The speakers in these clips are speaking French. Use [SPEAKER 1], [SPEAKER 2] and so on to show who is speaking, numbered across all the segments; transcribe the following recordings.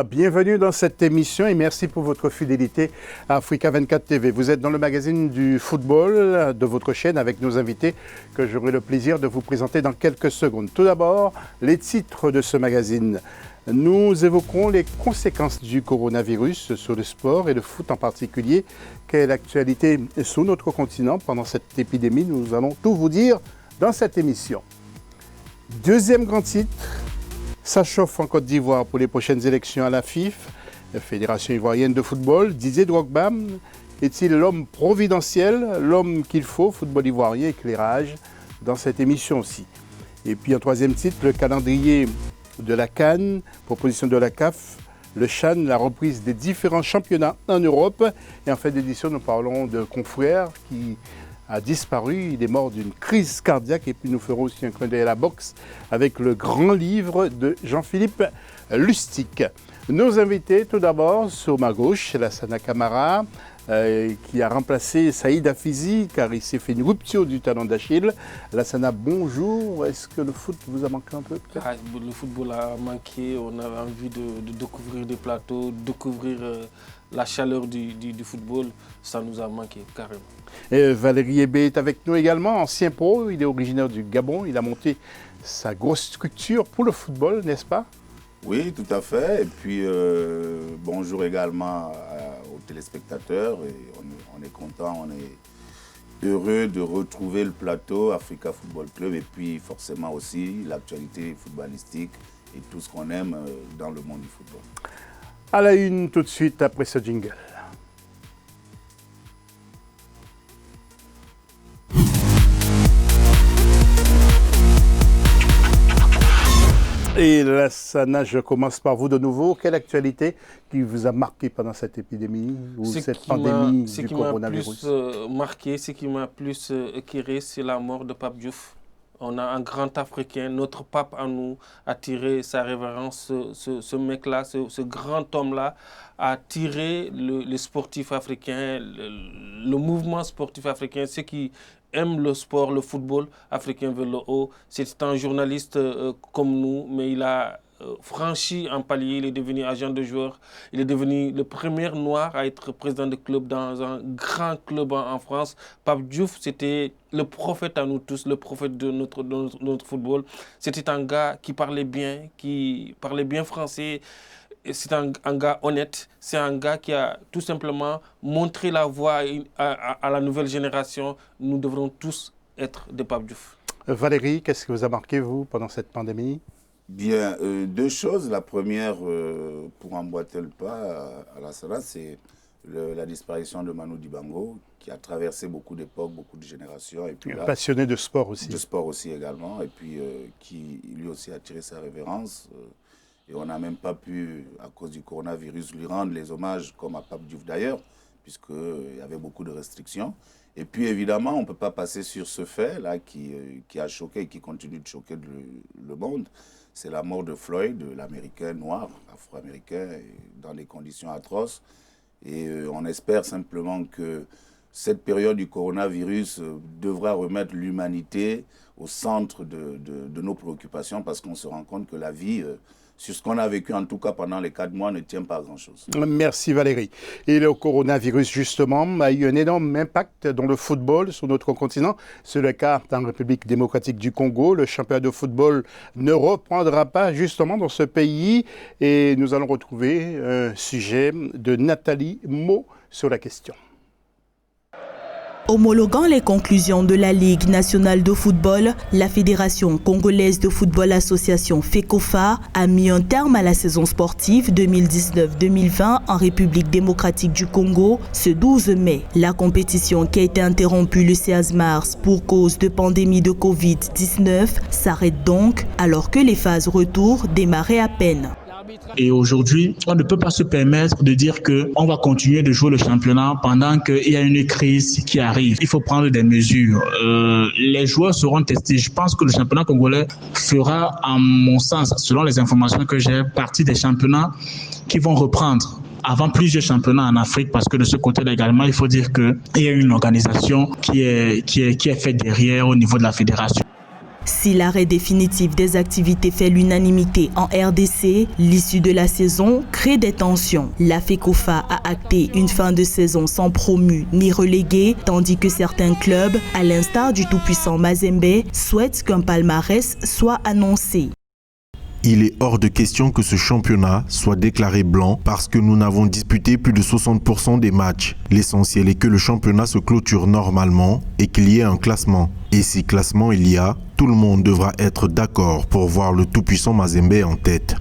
[SPEAKER 1] Bienvenue dans cette émission et merci pour votre fidélité à Africa 24 TV. Vous êtes dans le magazine du football de votre chaîne avec nos invités que j'aurai le plaisir de vous présenter dans quelques secondes. Tout d'abord, les titres de ce magazine. Nous évoquerons les conséquences du coronavirus sur le sport et le foot en particulier. Quelle est l'actualité sur notre continent pendant cette épidémie? Nous allons tout vous dire dans cette émission. Deuxième grand titre. Ça chauffe en Côte d'Ivoire pour les prochaines élections à la FIF, la Fédération ivoirienne de football. Didier Drogba est-il l'homme providentiel, l'homme qu'il faut, football ivoirien, éclairage, dans cette émission aussi. Et puis en troisième titre, le calendrier de la CAN, proposition de la CAF, le CHAN, la reprise des différents championnats en Europe. Et en fin d'édition, nous parlons de confrère qui a disparu, il est mort d'une crise cardiaque et puis nous ferons aussi un clin d'œil à la boxe avec le grand livre de Jean-Philippe Lustig. Nos invités, tout d'abord, sur ma gauche, Lassana Camara, qui a remplacé Saïd Hafizi car il s'est fait une rupture du talon d'Achille. Lassana, bonjour. Est-ce que le foot vous a manqué un peu?
[SPEAKER 2] Le football a manqué, on avait envie de découvrir des plateaux, découvrir la chaleur du football, ça nous a manqué carrément.
[SPEAKER 1] Et Valérie Ebé est avec nous également, ancien pro, il est originaire du Gabon, il a monté sa grosse structure pour le football, n'est-ce pas?
[SPEAKER 3] Oui, tout à fait. Et puis, bonjour également aux téléspectateurs. Et on est content, on est heureux de retrouver le plateau Africa Football Club et puis forcément aussi l'actualité footballistique et tout ce qu'on aime dans le monde du football.
[SPEAKER 1] À la une tout de suite après ce jingle. Et Lassana, je commence par vous de nouveau. Quelle actualité qui vous a marqué pendant cette épidémie ou cette pandémie du coronavirus?
[SPEAKER 2] Ce qui m'a plus éclairé, c'est la mort de Pape Diouf. On a un grand Africain, notre pape à nous, a tiré sa révérence. Ce mec-là, ce grand homme-là, a tiré le sportif africain, le mouvement sportif africain, ceux qui aiment le sport, le football africain vers le haut. C'est un journaliste comme nous, mais il a franchi un palier, il est devenu agent de joueur, il est devenu le premier noir à être président de club dans un grand club en France. Pape Diouf, c'était le prophète à nous tous, le prophète de notre football. C'était un gars qui parlait bien français. C'est un gars honnête, c'est un gars qui a tout simplement montré la voie à la nouvelle génération. Nous devrons tous être des Pape Diouf.
[SPEAKER 1] Valérie, qu'est-ce qui vous a marqué, vous, pendant cette pandémie?
[SPEAKER 3] Bien, deux choses. La première, pour emboîter le pas à la Lassana, c'est la disparition de Manu Dibango, qui a traversé beaucoup d'époques, beaucoup de générations. Et puis là,
[SPEAKER 1] passionné de sport aussi.
[SPEAKER 3] De sport aussi également, et puis qui lui aussi a tiré sa révérence. Et on n'a même pas pu, à cause du coronavirus, lui rendre les hommages comme à Pape Diouf d'ailleurs, puisqu'il y avait beaucoup de restrictions. Et puis évidemment, on ne peut pas passer sur ce fait-là qui a choqué et qui continue de choquer le monde. C'est la mort de Floyd, l'Américain noir, afro-américain, dans des conditions atroces. Et on espère simplement que cette période du coronavirus devra remettre l'humanité au centre de nos préoccupations parce qu'on se rend compte que la vie, sur ce qu'on a vécu en tout cas pendant les 4 mois, ne tient pas à grand-chose.
[SPEAKER 1] Merci Valérie. Et le coronavirus justement a eu un énorme impact dans le football sur notre continent. C'est le cas en République démocratique du Congo. Le championnat de football ne reprendra pas justement dans ce pays. Et nous allons retrouver un sujet de Nathalie Mo sur la question.
[SPEAKER 4] Homologuant les conclusions de la Ligue nationale de football, la Fédération congolaise de football association FECOFA a mis un terme à la saison sportive 2019-2020 en République démocratique du Congo ce 12 mai. La compétition qui a été interrompue le 16 mars pour cause de pandémie de Covid-19 s'arrête donc alors que les phases retour démarraient à peine.
[SPEAKER 5] Et aujourd'hui, on ne peut pas se permettre de dire qu'on va continuer de jouer le championnat pendant qu'il y a une crise qui arrive. Il faut prendre des mesures. Les joueurs seront testés. Je pense que le championnat congolais fera, à mon sens, selon les informations que j'ai, partie des championnats qui vont reprendre avant plusieurs championnats en Afrique, parce que de ce côté-là également, il faut dire qu'il y a une organisation qui est faite derrière au niveau de la fédération.
[SPEAKER 4] Si l'arrêt définitif des activités fait l'unanimité en RDC, l'issue de la saison crée des tensions. La FECOFA a acté une fin de saison sans promu ni relégué, tandis que certains clubs, à l'instar du tout-puissant Mazembe, souhaitent qu'un palmarès soit annoncé.
[SPEAKER 6] Il est hors de question que ce championnat soit déclaré blanc parce que nous n'avons disputé plus de 60% des matchs. L'essentiel est que le championnat se clôture normalement et qu'il y ait un classement. Et si classement il y a, tout le monde devra être d'accord pour voir le tout-puissant Mazembe en tête.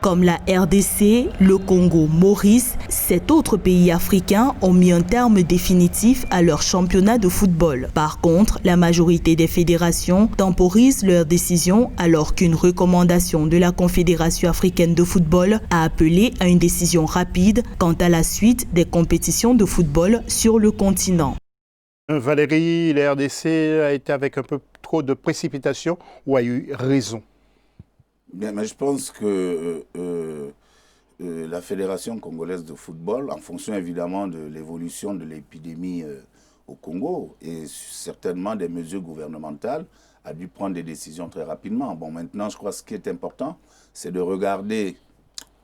[SPEAKER 4] Comme la RDC, le Congo, Maurice, 7 autres pays africains ont mis un terme définitif à leur championnat de football. Par contre, la majorité des fédérations temporisent leur décision alors qu'une recommandation de la Confédération africaine de football a appelé à une décision rapide quant à la suite des compétitions de football sur le continent.
[SPEAKER 1] Valérie, la RDC a été avec un peu trop de précipitation ou a eu raison?
[SPEAKER 3] Bien, mais je pense que la Fédération congolaise de football, en fonction évidemment de l'évolution de l'épidémie au Congo et certainement des mesures gouvernementales, a dû prendre des décisions très rapidement. Bon, maintenant, je crois que ce qui est important, c'est de regarder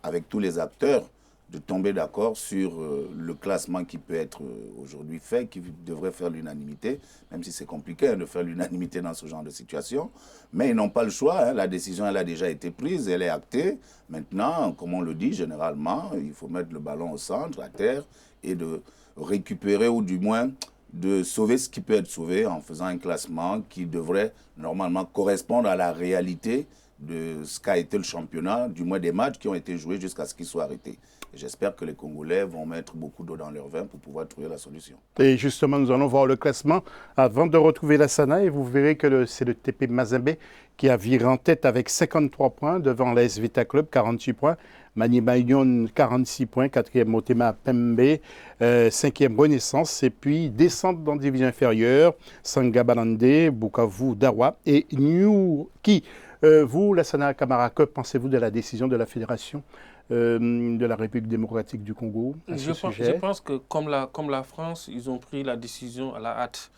[SPEAKER 3] avec tous les acteurs, de tomber d'accord sur le classement qui peut être aujourd'hui fait, qui devrait faire l'unanimité, même si c'est compliqué de faire l'unanimité dans ce genre de situation. Mais ils n'ont pas le choix, la décision elle a déjà été prise, elle est actée. Maintenant, comme on le dit généralement, il faut mettre le ballon au centre, à terre, et de récupérer ou du moins de sauver ce qui peut être sauvé en faisant un classement qui devrait normalement correspondre à la réalité de ce qu'a été le championnat, du moins des matchs qui ont été joués jusqu'à ce qu'ils soient arrêtés. Et j'espère que les Congolais vont mettre beaucoup d'eau dans leur vin pour pouvoir trouver la solution.
[SPEAKER 1] Et justement, nous allons voir le classement avant de retrouver la Sana et vous verrez que c'est le TP Mazembe qui a viré en tête avec 53 points devant l'AS Vita Club, 48 points. Maniema Union, 46 points, 4e Motema Pembe, 5e Renaissance, et puis descente dans la division inférieure, Sangabalande, Bukavu, Dawa et Nyuki. Vous, Lassana Camara, que pensez-vous de la décision de la Fédération de la République démocratique du Congo à ce sujet?
[SPEAKER 2] Je pense que comme la France, ils ont pris la décision à la hâte.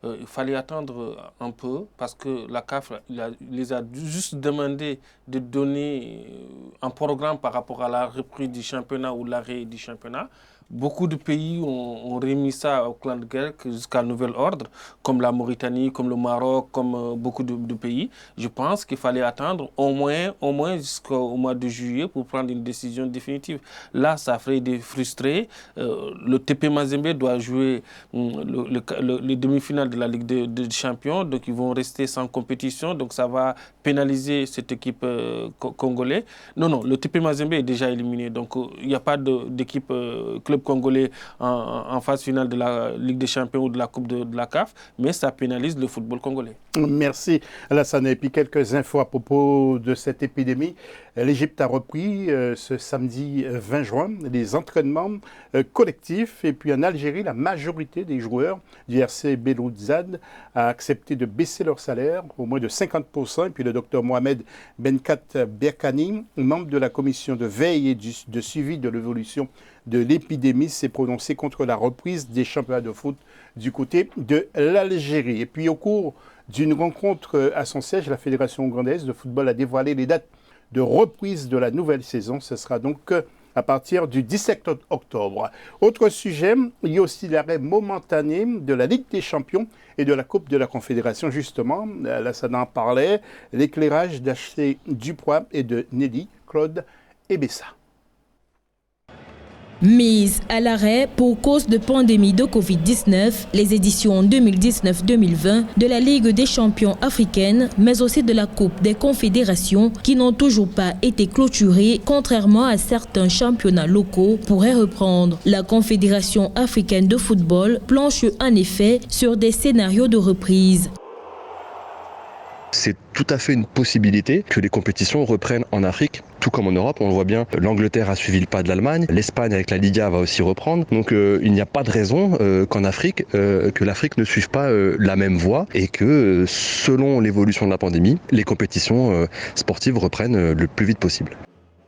[SPEAKER 2] Il fallait attendre un peu parce que la CAF les a juste demandé de donner un programme par rapport à la reprise du championnat ou l'arrêt du championnat. Beaucoup de pays ont remis ça au clan de guerre jusqu'à nouvel ordre, comme la Mauritanie, comme le Maroc, comme beaucoup de pays. Je pense qu'il fallait attendre au moins jusqu'au mois de juillet pour prendre une décision définitive. Là, ça ferait des frustrés. Le TP Mazembe doit jouer les demi-finales de la Ligue des Champions, donc ils vont rester sans compétition, donc ça va pénaliser cette équipe congolaise. Non, le TP Mazembe est déjà éliminé, donc il n'y a pas d'équipe club congolais en phase finale de la Ligue des Champions ou de la Coupe de la CAF, mais ça pénalise le football congolais.
[SPEAKER 1] Merci Alassane. Et puis quelques infos à propos de cette épidémie. L'Égypte a repris ce samedi 20 juin les entraînements collectifs. Et puis en Algérie, la majorité des joueurs du RC Belouizdad a accepté de baisser leur salaire au moins de 50%. Et puis le docteur Mohamed Benkat Berkani, membre de la commission de veille et de suivi de l'évolution de l'épidémie, s'est prononcé contre la reprise des championnats de foot du côté de l'Algérie. Et puis au cours d'une rencontre à son siège, la Fédération ougandaise de football a dévoilé les dates de reprise de la nouvelle saison. Ce sera donc à partir du 17 octobre. Autre sujet, il y a aussi l'arrêt momentané de la Ligue des Champions et de la Coupe de la Confédération. Justement, là ça en parlait, l'éclairage d'H.C. Dupois et de Nelly Claude Ebessa.
[SPEAKER 7] Mise à l'arrêt pour cause de pandémie de Covid-19, les éditions 2019-2020 de la Ligue des champions africaine, mais aussi de la Coupe des confédérations qui n'ont toujours pas été clôturées, contrairement à certains championnats locaux, pourraient reprendre. La Confédération africaine de football planche en effet sur des scénarios de reprise.
[SPEAKER 8] C'est tout à fait une possibilité que les compétitions reprennent en Afrique, tout comme en Europe. On le voit bien, l'Angleterre a suivi le pas de l'Allemagne, l'Espagne avec la Liga va aussi reprendre. Donc il n'y a pas de raison qu'en Afrique, que l'Afrique ne suive pas la même voie et que selon l'évolution de la pandémie, les compétitions sportives reprennent le plus vite possible.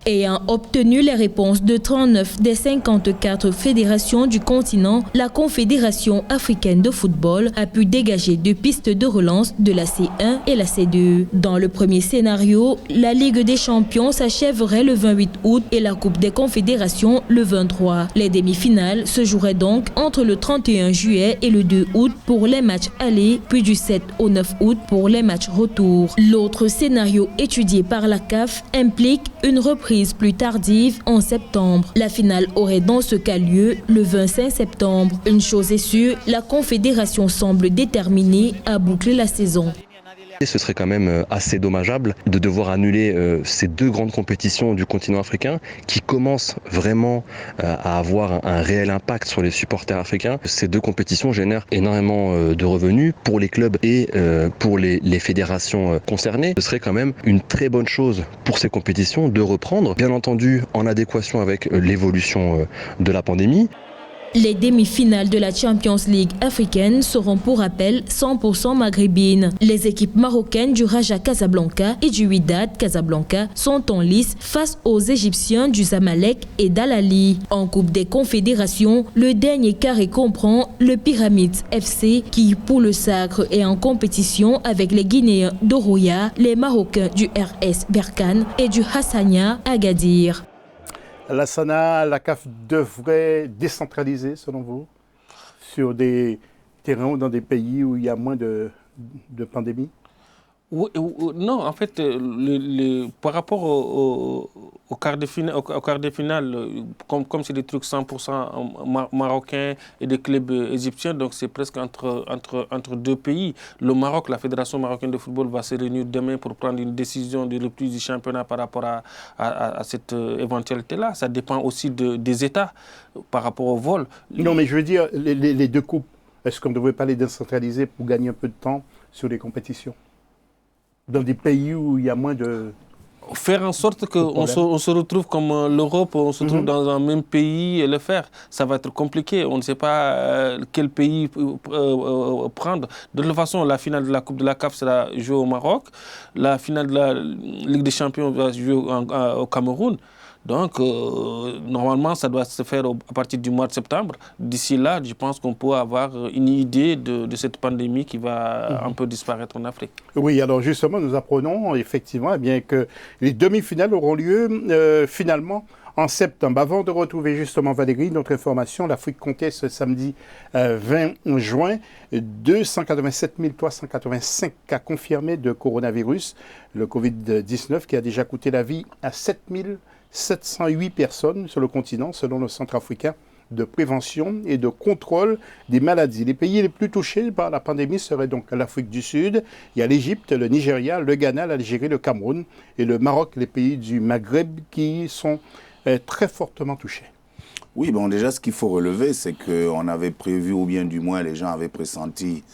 [SPEAKER 7] Ayant obtenu les réponses de 39 des 54 fédérations du continent, la Confédération africaine de football a pu dégager 2 pistes de relance de la C1 et la C2. Dans le premier scénario, la Ligue des champions s'achèverait le 28 août et la Coupe des confédérations le 23. Les demi-finales se joueraient donc entre le 31 juillet et le 2 août pour les matchs allés, puis du 7 au 9 août pour les matchs retour. L'autre scénario étudié par la CAF implique une reprise plus tardive en septembre. La finale aurait dans ce cas lieu le 25 septembre. Une chose est sûre, la Confédération semble déterminée à boucler la saison.
[SPEAKER 8] Ce serait quand même assez dommageable de devoir annuler ces 2 grandes compétitions du continent africain qui commencent vraiment à avoir un réel impact sur les supporters africains. Ces 2 compétitions génèrent énormément de revenus pour les clubs et pour les fédérations concernées. Ce serait quand même une très bonne chose pour ces compétitions de reprendre, bien entendu en adéquation avec l'évolution de la pandémie.
[SPEAKER 7] Les demi-finales de la Champions League africaine seront pour rappel 100% maghrébines. Les équipes marocaines du Raja Casablanca et du Wydad Casablanca sont en lice face aux Égyptiens du Zamalek et d'Al Ahly. En Coupe des Confédérations, le dernier carré comprend le Pyramids FC qui, pour le sacre, est en compétition avec les Guinéens d'Oroya, les Marocains du RS Berkane et du Hassania Agadir.
[SPEAKER 1] La CAF devrait décentraliser, selon vous, sur des terrains ou dans des pays où il y a moins de pandémie?
[SPEAKER 2] Non, en fait, par rapport au quart de finale, comme c'est des trucs 100% marocains et des clubs égyptiens, donc c'est presque entre 2 pays. Le Maroc, la Fédération marocaine de football va se réunir demain pour prendre une décision de reprise du championnat par rapport à cette éventualité-là. Ça dépend aussi des États par rapport au vol.
[SPEAKER 1] Non, mais je veux dire, les 2 coupes, est-ce qu'on ne devrait pas les décentraliser pour gagner un peu de temps sur les compétitions? Dans des pays où il y a moins de...
[SPEAKER 2] Faire en sorte qu'on se retrouve comme l'Europe, on se trouve dans un même pays et le faire. Ça va être compliqué. On ne sait pas quel pays prendre. De toute façon, la finale de la Coupe de la CAF sera jouée au Maroc. La finale de la Ligue des Champions va jouer au Cameroun. Donc, normalement, ça doit se faire à partir du mois de septembre. D'ici là, je pense qu'on peut avoir une idée de cette pandémie qui va un peu disparaître en Afrique.
[SPEAKER 1] Oui, alors justement, nous apprenons effectivement bien que les demi-finales auront lieu finalement en septembre. Avant de retrouver justement Valérie, notre information, l'Afrique comptait ce samedi 20 juin 287 385 cas confirmés de coronavirus, le Covid-19, qui a déjà coûté la vie à 708 personnes sur le continent, selon le Centre africain de prévention et de contrôle des maladies. Les pays les plus touchés par la pandémie seraient donc l'Afrique du Sud, il y a l'Égypte, le Nigeria, le Ghana, l'Algérie, le Cameroun et le Maroc, les pays du Maghreb qui sont très fortement touchés.
[SPEAKER 3] Oui, bon, déjà, ce qu'il faut relever, c'est qu'on avait prévu, ou bien du moins les gens avaient pressenti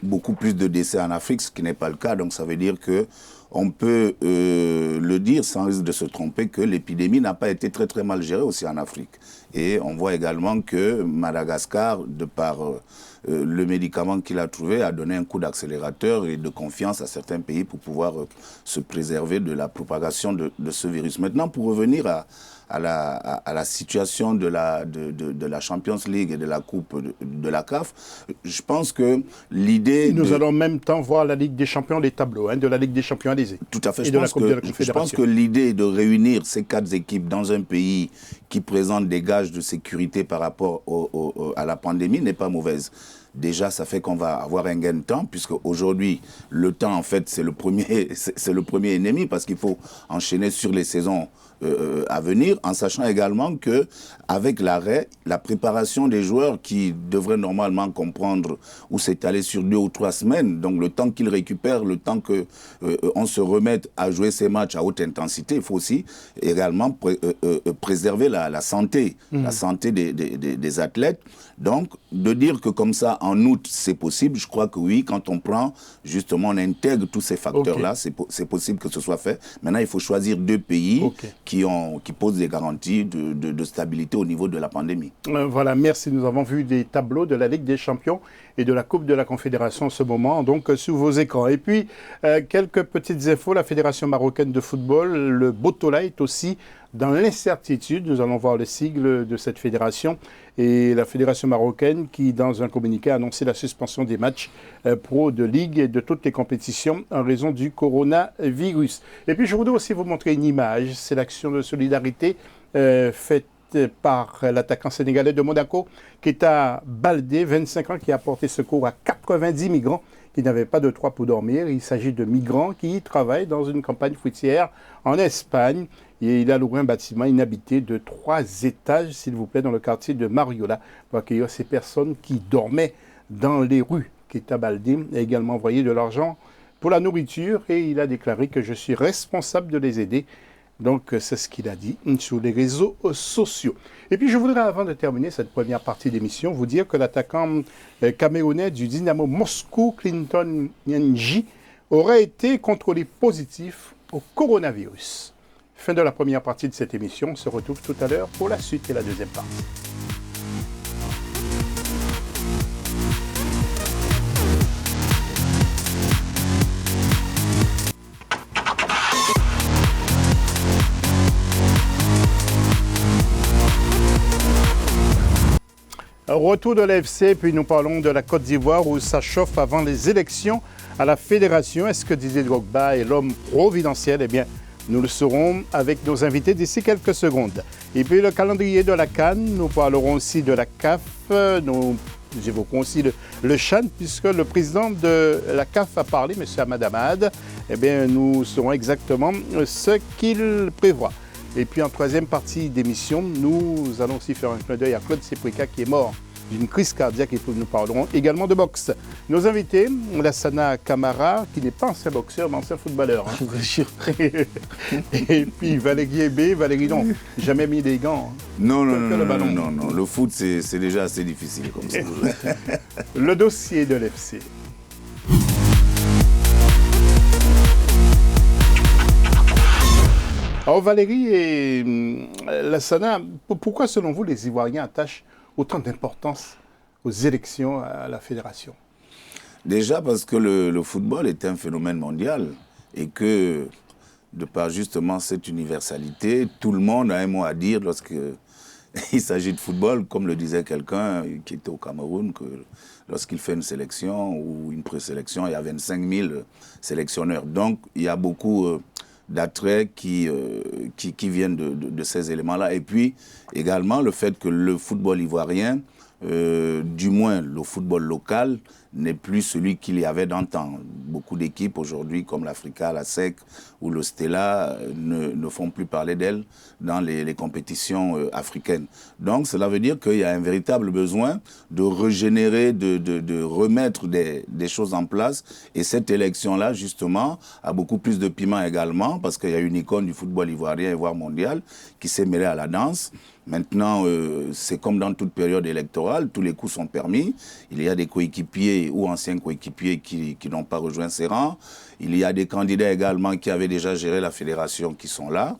[SPEAKER 3] beaucoup plus de décès en Afrique, ce qui n'est pas le cas. Donc ça veut dire que on peut le dire sans risque de se tromper que l'épidémie n'a pas été très très mal gérée aussi en Afrique. Et on voit également que Madagascar, de par le médicament qu'il a trouvé, a donné un coup d'accélérateur et de confiance à certains pays pour pouvoir se préserver de la propagation de ce virus. Maintenant, pour revenir à la situation de la Champions League et de la Coupe de la CAF, je pense que l'idée...
[SPEAKER 1] Nous allons en même temps voir la Ligue des Champions, les tableaux de la Ligue des Champions, allez-y.
[SPEAKER 3] Tout à fait. Je pense que l'idée de réunir ces 4 équipes dans un pays qui présente des gages de sécurité par rapport à la pandémie n'est pas mauvaise. Déjà, ça fait qu'on va avoir un gain de temps, puisque aujourd'hui, le temps, en fait, c'est le premier ennemi, parce qu'il faut enchaîner sur les saisons à venir, en sachant également que avec l'arrêt, la préparation des joueurs qui devraient normalement comprendre ou s'étaler sur 2 ou 3 semaines, donc le temps qu'ils récupèrent, le temps que on se remette à jouer ces matchs à haute intensité, il faut aussi également préserver la santé, la santé des athlètes. Donc, de dire que comme ça, en août, c'est possible, je crois que oui, quand on prend, justement, on intègre tous ces facteurs-là, c'est possible que ce soit fait. Maintenant, il faut choisir 2 pays qui posent des garanties de stabilité au niveau de la pandémie.
[SPEAKER 1] Voilà, merci. Nous avons vu des tableaux de la Ligue des Champions et de la Coupe de la Confédération en ce moment, donc sous vos écrans. Et puis, quelques petites infos, la Fédération marocaine de football, le Botola, est aussi dans l'incertitude. Nous allons voir le sigle de cette fédération et la fédération marocaine qui, dans un communiqué, a annoncé la suspension des matchs pro de ligue et de toutes les compétitions en raison du coronavirus. Et puis, je voudrais aussi vous montrer une image. C'est l'action de solidarité faite par l'attaquant sénégalais de Monaco, Keita Baldé, 25 ans, qui a apporté secours à 90 migrants qui n'avaient pas de toit pour dormir. Il s'agit de migrants qui travaillent dans une campagne fruitière en Espagne. Et il a loué un bâtiment inhabité de 3 étages, s'il vous plaît, dans le quartier de Mariola, pour accueillir ces personnes qui dormaient dans les rues. Keita Baldé a également envoyé de l'argent pour la nourriture et il a déclaré que je suis responsable de les aider. Donc, c'est ce qu'il a dit sur les réseaux sociaux. Et puis, je voudrais, avant de terminer cette première partie d'émission, vous dire que l'attaquant camerounais du Dynamo Moscou, Clinton Nyanji, aurait été contrôlé positif au coronavirus. Fin de la première partie de cette émission. On se retrouve tout à l'heure pour la suite et la deuxième partie. Retour de l'AFC, puis nous parlons de la Côte d'Ivoire où ça chauffe avant les élections à la fédération. Est-ce que Didier Drogba est l'homme providentiel? Eh bien, nous le saurons avec nos invités d'ici quelques secondes. Et puis le calendrier de la CAN, nous parlerons aussi de la CAF, nous évoquons aussi le CHAN, puisque le président de la CAF a parlé, M. Ahmad Ahmad. Eh bien, nous saurons exactement ce qu'il prévoit. Et puis en troisième partie d'émission, nous allons aussi faire un clin d'œil à Claude Seprika qui est mort d'une crise cardiaque et nous parlerons également de boxe. Nos invités, Lassana Camara, qui n'est pas ancien boxeur mais ancien footballeur. Et puis Valérie Ebé, Valérie non, jamais mis des gants.
[SPEAKER 3] Non, le foot c'est déjà assez difficile comme ça.
[SPEAKER 1] Le dossier de l'FC. Alors Valérie et Lassana, pourquoi selon vous les Ivoiriens attachent autant d'importance aux élections à la fédération?
[SPEAKER 3] Déjà parce que le football est un phénomène mondial et que de par justement cette universalité, tout le monde a un mot à dire lorsqu'il s'agit de football, comme le disait quelqu'un qui était au Cameroun, que lorsqu'il fait une sélection ou une présélection, il y a 25 000 sélectionneurs. Donc il y a beaucoup d'attraits qui viennent de ces éléments-là. Et puis, également, le fait que le football ivoirien, du moins le football local, n'est plus celui qu'il y avait d'antan. Beaucoup d'équipes aujourd'hui, comme l'Africa, la SEC ou le Stella, ne font plus parler d'elles dans les compétitions africaines. Donc, cela veut dire qu'il y a un véritable besoin de régénérer, de remettre des choses en place. Et cette élection-là, justement, a beaucoup plus de piment également, parce qu'il y a une icône du football ivoirien et voire mondial qui s'est mêlée à la danse. Maintenant, c'est comme dans toute période électorale, tous les coups sont permis. Il y a des coéquipiers ou anciens coéquipiers qui n'ont pas rejoint ces rangs. Il y a des candidats également qui avaient déjà géré la fédération qui sont là.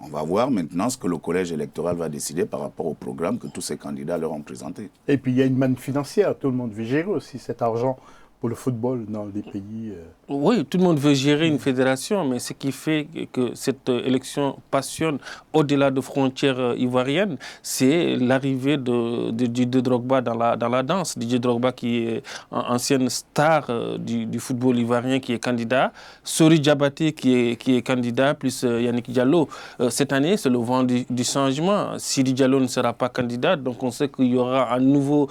[SPEAKER 3] On va voir maintenant ce que le collège électoral va décider par rapport au programme que tous ces candidats leur ont présenté.
[SPEAKER 1] Et puis il y a une manne financière, tout le monde veut gérer aussi cet argent pour le football dans les pays.
[SPEAKER 2] Oui, tout le monde veut gérer une fédération, mais ce qui fait que cette élection passionne au-delà de frontières ivoiriennes, c'est l'arrivée de Didier Drogba dans la danse. Didier Drogba qui est ancienne star du football ivoirien qui est candidat, Sori Diabaté qui est candidat, plus Yannick Diallo. Cette année, c'est le vent du changement. Sidi Diallo ne sera pas candidat, donc on sait qu'il y aura un nouveau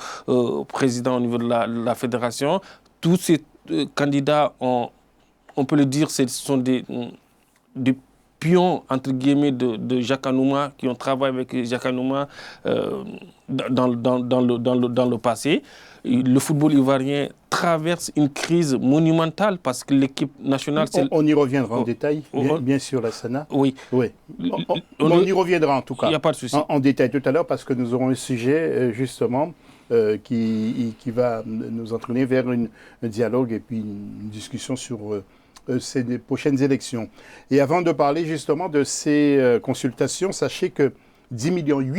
[SPEAKER 2] président au niveau de la fédération. Tous ces candidats, on peut le dire, ce sont des pions, entre guillemets, de Jacques Anouma, qui ont travaillé avec Jacques Anouma dans le passé. Le football ivoirien traverse une crise monumentale parce que l'équipe nationale...
[SPEAKER 1] On y reviendra en détail, bien sûr, Lassana.
[SPEAKER 2] Oui.
[SPEAKER 1] On y reviendra en tout cas.
[SPEAKER 2] Il n'y a pas de souci.
[SPEAKER 1] En détail tout à l'heure parce que nous aurons un sujet, justement, qui va nous entraîner vers un dialogue et puis une discussion sur ces prochaines élections. Et avant de parler justement de ces consultations, sachez que 8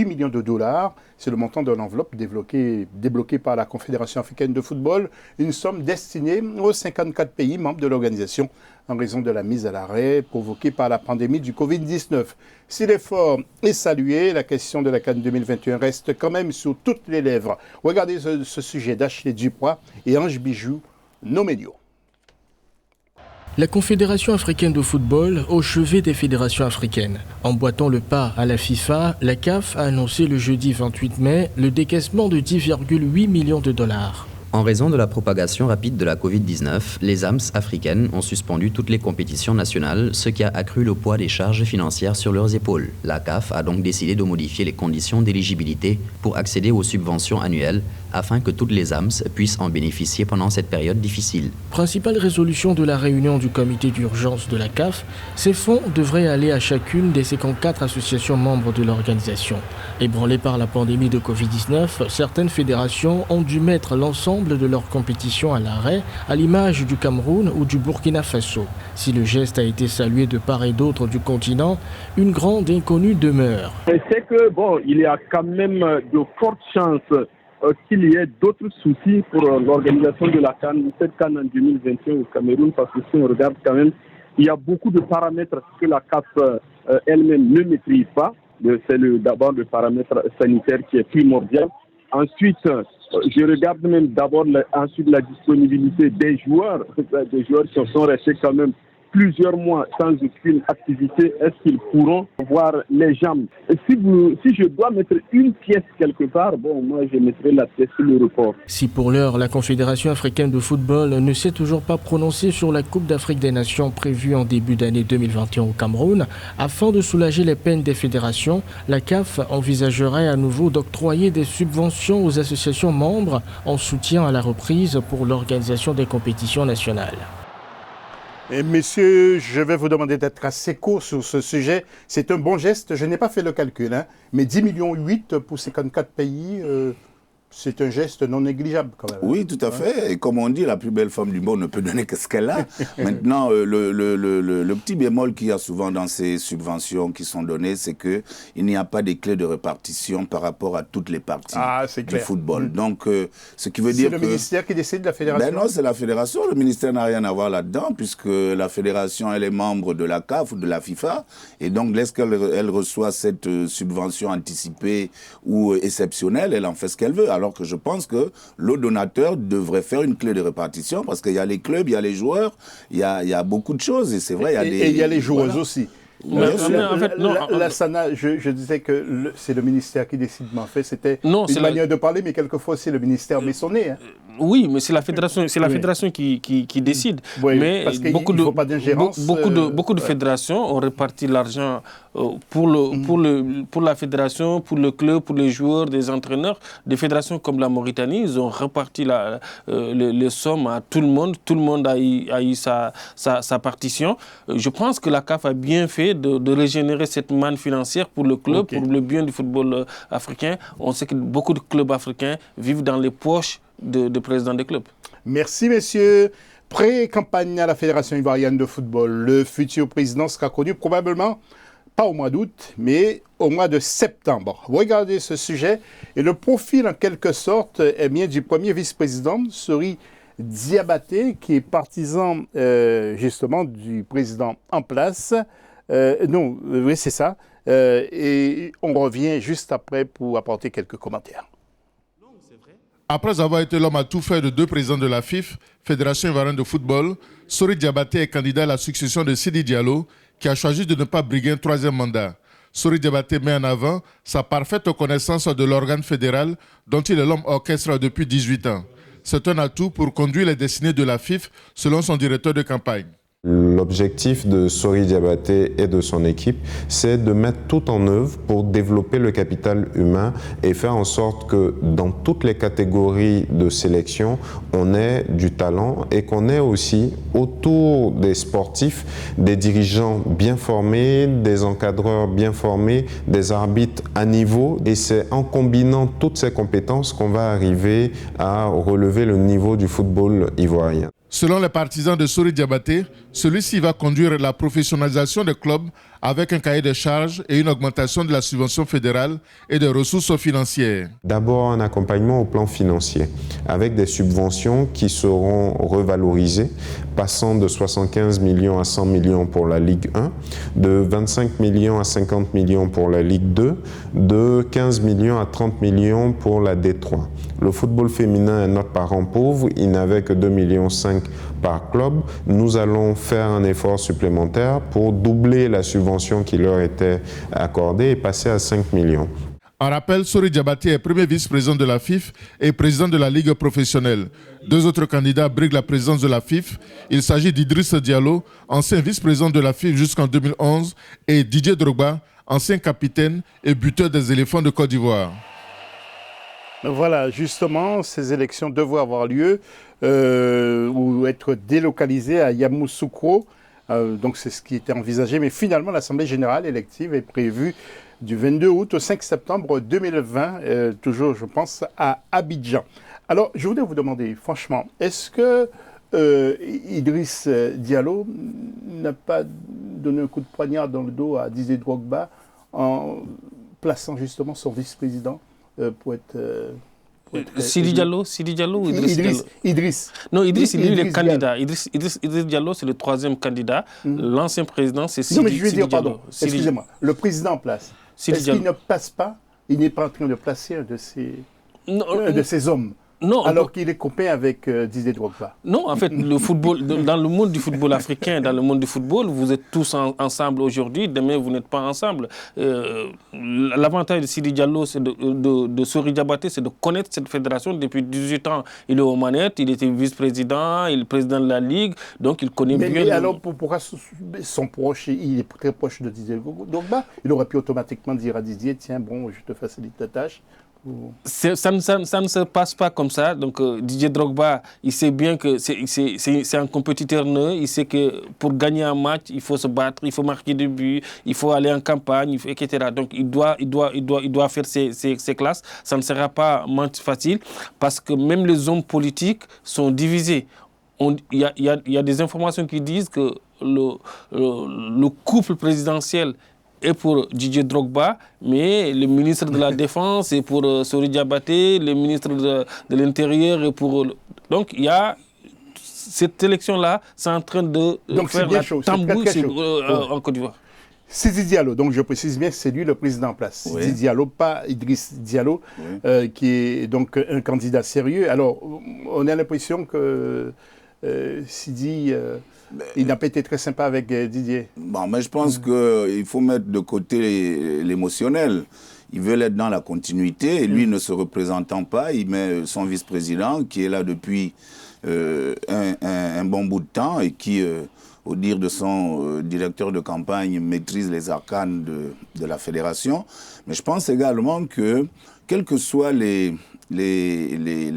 [SPEAKER 1] millions de dollars. C'est le montant de l'enveloppe débloquée par la Confédération africaine de football, une somme destinée aux 54 pays membres de l'organisation en raison de la mise à l'arrêt provoquée par la pandémie du Covid-19. Si l'effort est salué, la question de la CAN 2021 reste quand même sur toutes les lèvres. Regardez ce sujet d'Ashley Dupois et Ange Bijou, Nomédio.
[SPEAKER 9] La Confédération africaine de football au chevet des fédérations africaines. Emboîtant le pas à la FIFA, la CAF a annoncé le jeudi 28 mai le décaissement de 10,8 millions de dollars.
[SPEAKER 10] En raison de la propagation rapide de la Covid-19, les AMS africaines ont suspendu toutes les compétitions nationales, ce qui a accru le poids des charges financières sur leurs épaules. La CAF a donc décidé de modifier les conditions d'éligibilité pour accéder aux subventions annuelles afin que toutes les AMS puissent en bénéficier pendant cette période difficile.
[SPEAKER 9] Principale résolution de la réunion du comité d'urgence de la CAF, ces fonds devraient aller à chacune des 54 associations membres de l'organisation. Ébranlées par la pandémie de Covid-19, certaines fédérations ont dû mettre l'ensemble de leurs compétitions à l'arrêt, à l'image du Cameroun ou du Burkina Faso. Si le geste a été salué de part et d'autre du continent, une grande inconnue demeure.
[SPEAKER 11] C'est que, il y a quand même de fortes chances qu'il y ait d'autres soucis pour l'organisation de la CAN, cette CAN en 2021 au Cameroun, parce que si on regarde quand même, il y a beaucoup de paramètres que la CAF elle-même ne maîtrise pas. C'est d'abord le paramètre sanitaire qui est primordial. Ensuite, je regarde même d'abord ensuite la disponibilité des joueurs qui sont restés quand même plusieurs mois sans aucune activité. Est-ce qu'ils pourront voir les jambes? Si je dois mettre une pièce quelque part, moi je mettrai la pièce sur le report.
[SPEAKER 9] Si pour l'heure la Confédération africaine de football ne s'est toujours pas prononcée sur la Coupe d'Afrique des Nations prévue en début d'année 2021 au Cameroun, afin de soulager les peines des fédérations, la CAF envisagerait à nouveau d'octroyer des subventions aux associations membres en soutien à la reprise pour l'organisation des compétitions nationales.
[SPEAKER 1] Et messieurs, je vais vous demander d'être assez court sur ce sujet. C'est un bon geste, je n'ai pas fait le calcul, mais 10,8 millions pour 54 pays, c'est un geste non négligeable quand même.
[SPEAKER 3] Oui, tout à fait. Et comme on dit, la plus belle femme du monde ne peut donner que ce qu'elle a. Maintenant, le petit bémol qu'il y a souvent dans ces subventions qui sont données, c'est qu'il n'y a pas des clés de répartition par rapport à toutes les parties du football. Donc, ce qui veut dire que...
[SPEAKER 1] C'est le ministère qui décide de la fédération?
[SPEAKER 3] Non, c'est la fédération. Le ministère n'a rien à voir là-dedans, puisque la fédération, elle est membre de la CAF ou de la FIFA. Et donc, lorsqu'elle reçoit cette subvention anticipée ou exceptionnelle, elle en fait ce qu'elle veut. Alors que je pense que le donateur devrait faire une clé de répartition parce qu'il y a les clubs, il y a les joueurs, il y a beaucoup de choses et c'est vrai.
[SPEAKER 1] Il y a les joueuses aussi. La SANA, je disais que c'est le ministère qui décide, mais en fait c'était une manière de parler, mais quelquefois c'est le ministère met son nez.
[SPEAKER 2] Oui, mais c'est la fédération qui décide.
[SPEAKER 1] Oui,
[SPEAKER 2] mais
[SPEAKER 1] parce qu'il ne faut pas d'ingérence.
[SPEAKER 2] Beaucoup de fédérations ont réparti l'argent pour la fédération, pour le club, pour les joueurs, des entraîneurs. Des fédérations comme la Mauritanie, ils ont réparti les sommes à tout le monde. Tout le monde a eu sa partition. Je pense que la CAF a bien fait de régénérer cette manne financière pour le club, pour le bien du football africain. On sait que beaucoup de clubs africains vivent dans les poches de présidents des clubs.
[SPEAKER 1] Merci, messieurs. Pré-campagne à la Fédération ivoirienne de football. Le futur président sera connu probablement, pas au mois d'août, mais au mois de septembre. Regardez ce sujet et le profil en quelque sorte est bien du premier vice-président, Sori Diabaté, qui est partisan justement du président en place. Oui, c'est ça. Et on revient juste après pour apporter quelques commentaires.
[SPEAKER 12] Après avoir été l'homme à tout faire de deux présidents de la FIF, Fédération ivoirienne de football, Sori Diabaté est candidat à la succession de Sidi Diallo, qui a choisi de ne pas briguer un troisième mandat. Sori Diabaté met en avant sa parfaite connaissance de l'organe fédéral dont il est l'homme orchestre depuis 18 ans. C'est un atout pour conduire les destinées de la FIF, selon son directeur de campagne.
[SPEAKER 13] L'objectif de Sori Diabaté et de son équipe, c'est de mettre tout en œuvre pour développer le capital humain et faire en sorte que dans toutes les catégories de sélection, on ait du talent et qu'on ait aussi autour des sportifs des dirigeants bien formés, des encadreurs bien formés, des arbitres à niveau. Et c'est en combinant toutes ces compétences qu'on va arriver à relever le niveau du football ivoirien.
[SPEAKER 12] Selon les partisans de Sori Diabaté, celui-ci va conduire la professionnalisation des clubs avec un cahier de charges et une augmentation de la subvention fédérale et des ressources financières.
[SPEAKER 13] D'abord, un accompagnement au plan financier, avec des subventions qui seront revalorisées, passant de 75 millions à 100 millions pour la Ligue 1, de 25 millions à 50 millions pour la Ligue 2, de 15 millions à 30 millions pour la D3. Le football féminin est notre parent pauvre, il n'avait que 2,5 millions par club. Nous allons faire un effort supplémentaire pour doubler la subvention qui leur était accordée et passer à 5 millions.
[SPEAKER 12] En rappel, Sori Diabaté est premier vice-président de la FIF et président de la Ligue professionnelle. Deux autres candidats briguent la présidence de la FIF. Il s'agit d'Idriss Diallo, ancien vice-président de la FIF jusqu'en 2011, et Didier Drogba, ancien capitaine et buteur des éléphants de Côte d'Ivoire.
[SPEAKER 1] Voilà, justement, ces élections devaient avoir lieu ou être délocalisées à Yamoussoukro. Donc c'est ce qui était envisagé. Mais finalement, l'Assemblée générale élective est prévue du 22 août au 5 septembre 2020, toujours, je pense, à Abidjan. Alors, je voulais vous demander, franchement, est-ce que Idriss Diallo n'a pas donné un coup de poignard dans le dos à Didier Drogba en plaçant justement son vice-président pour être
[SPEAKER 2] Sidi Diallo ou Idriss Diallo?
[SPEAKER 1] Idriss.
[SPEAKER 2] Non, Idriss, il est le candidat. Idriss Diallo, c'est le troisième candidat. L'ancien président, c'est Sidi Diallo.
[SPEAKER 1] Non, mais je veux dire, pardon, excusez-moi, le président en place, est-ce qu'il ne passe pas, il n'est pas en train de placer un de ces hommes
[SPEAKER 2] non,
[SPEAKER 1] alors qu'il est copain avec Didier Drogba?
[SPEAKER 2] Non, en fait, le football, dans le monde du football africain, dans le monde du football, vous êtes tous ensemble aujourd'hui, demain vous n'êtes pas ensemble. L'avantage de Sidi Diallo, de Sori Diabaté, c'est de connaître cette fédération depuis 18 ans. Il est aux manettes, il était vice-président, il est président de la Ligue, donc il connaît bien.
[SPEAKER 1] Mais alors, pourquoi son proche, il est très proche de Didier Drogba, il aurait pu automatiquement dire à Didier, tiens, bon, je te facilite ta tâche.
[SPEAKER 2] Ça ne se passe pas comme ça. Donc Didier Drogba, il sait bien que c'est un compétiteur neuf. Il sait que pour gagner un match, il faut se battre, il faut marquer des buts, il faut aller en campagne, etc. Donc il doit faire ses classes. Ça ne sera pas match facile parce que même les hommes politiques sont divisés. Il y a des informations qui disent que le couple présidentiel et pour Didier Drogba, mais le ministre de la Défense et pour Sori Diabaté, le ministre de l'Intérieur et pour... Donc il y a cette élection-là, c'est en train de faire la tambouille en Côte d'Ivoire.
[SPEAKER 1] Sidi Diallo, donc je précise bien, c'est lui le président en place. Oui. Sidi Diallo, pas Idriss Diallo, qui est donc un candidat sérieux. Alors, on a l'impression que Sidi... il n'a pas été très sympa avec Didier.
[SPEAKER 3] Bon, mais je pense qu'il faut mettre de côté l'émotionnel. Il veut être dans la continuité. Et lui, ne se représentant pas, il met son vice-président, qui est là depuis un bon bout de temps et qui, au dire de son directeur de campagne, maîtrise les arcanes de la fédération. Mais je pense également que, quelles que soient les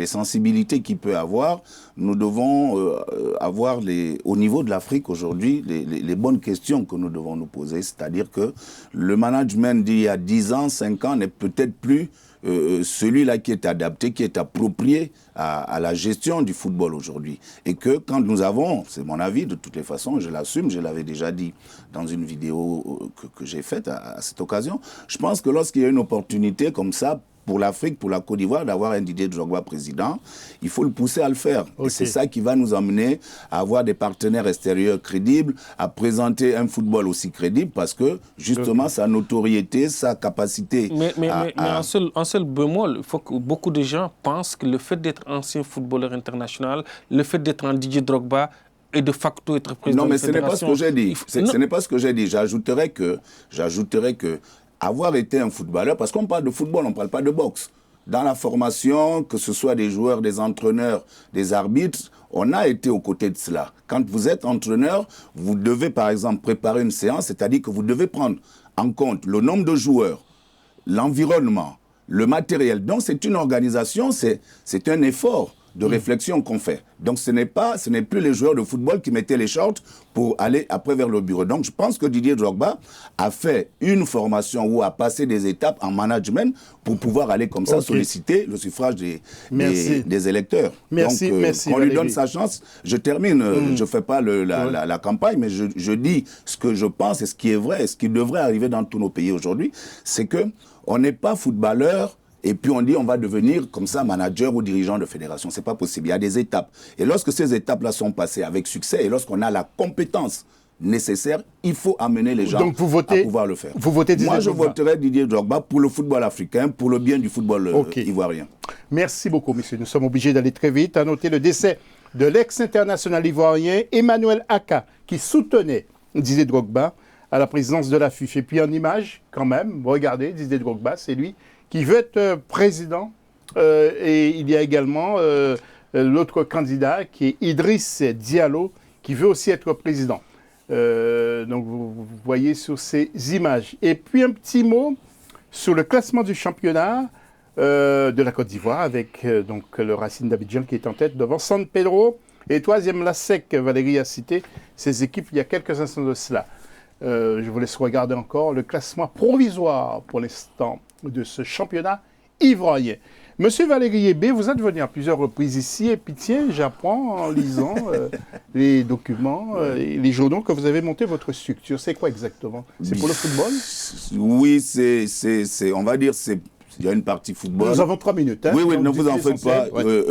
[SPEAKER 3] sensibilités qu'il peut avoir, nous devons avoir au niveau de l'Afrique aujourd'hui les bonnes questions que nous devons nous poser. C'est-à-dire que le management d'il y a 10 ans, 5 ans n'est peut-être plus celui-là qui est adapté, qui est approprié à la gestion du football aujourd'hui. Et que quand nous avons, c'est mon avis de toutes les façons, je l'assume, je l'avais déjà dit dans une vidéo que j'ai faite à cette occasion, je pense que lorsqu'il y a une opportunité comme ça, pour l'Afrique, pour la Côte d'Ivoire, d'avoir un Didier Drogba président, il faut le pousser à le faire. Okay. Et c'est ça qui va nous amener à avoir des partenaires extérieurs crédibles, à présenter un football aussi crédible, parce que, justement, sa notoriété, sa capacité...
[SPEAKER 2] Mais un seul bémol, il faut que beaucoup de gens pensent que le fait d'être ancien footballeur international, le fait d'être un Didier Drogba, et de facto être président de la fédération...
[SPEAKER 3] Non, mais ce n'est pas ce que j'ai dit. Ce n'est pas ce que j'ai dit. J'ajouterais que avoir été un footballeur, parce qu'on parle de football, on ne parle pas de boxe. Dans la formation, que ce soit des joueurs, des entraîneurs, des arbitres, on a été aux côtés de cela. Quand vous êtes entraîneur, vous devez par exemple préparer une séance, c'est-à-dire que vous devez prendre en compte le nombre de joueurs, l'environnement, le matériel. Donc c'est une organisation, c'est un effort de réflexion qu'on fait. Donc ce n'est plus les joueurs de football qui mettaient les shorts pour aller après vers le bureau. Donc je pense que Didier Drogba a fait une formation ou a passé des étapes en management pour pouvoir aller comme ça solliciter le suffrage des électeurs.
[SPEAKER 1] Merci,
[SPEAKER 3] donc
[SPEAKER 1] merci,
[SPEAKER 3] qu'on lui donne sa chance. Je termine, je ne fais pas la campagne, mais je dis ce que je pense et ce qui est vrai, et ce qui devrait arriver dans tous nos pays aujourd'hui, c'est qu'on n'est pas footballeur et puis on dit on va devenir comme ça manager ou dirigeant de fédération. C'est pas possible. Il y a des étapes. Et lorsque ces étapes-là sont passées avec succès et lorsqu'on a la compétence nécessaire, il faut amener les gens à pouvoir le faire.
[SPEAKER 1] Vous votez Didier
[SPEAKER 3] Moi, je
[SPEAKER 1] Drogba.
[SPEAKER 3] voterai Didier Drogba pour le football africain, pour le bien du football ivoirien.
[SPEAKER 1] Merci beaucoup, monsieur. Nous sommes obligés d'aller très vite. À noter le décès de l'ex-international ivoirien Emmanuel Aka, qui soutenait Didier Drogba à la présidence de la FIFA. Et puis en image, quand même, regardez, Didier Drogba, c'est lui qui veut être président. Et il y a également l'autre candidat qui est Idriss Diallo, qui veut aussi être président. Donc vous voyez sur ces images. Et puis un petit mot sur le classement du championnat de la Côte d'Ivoire avec donc le Racing d'Abidjan qui est en tête devant San Pedro. Et troisième, la SEC, Valérie a cité ces équipes il y a quelques instants de cela. Je vous laisse regarder encore le classement provisoire pour l'instant de ce championnat ivoirien. Monsieur Valérie Ebé, vous êtes venu à plusieurs reprises ici et puis tiens, j'apprends en lisant les documents, les journaux que vous avez monté votre structure. C'est quoi exactement? C'est pour le football?
[SPEAKER 3] Oui, on va dire il y a une partie football.
[SPEAKER 1] Nous avons 3 minutes. Hein,
[SPEAKER 3] oui, ne vous en faites pas.
[SPEAKER 1] Ouais.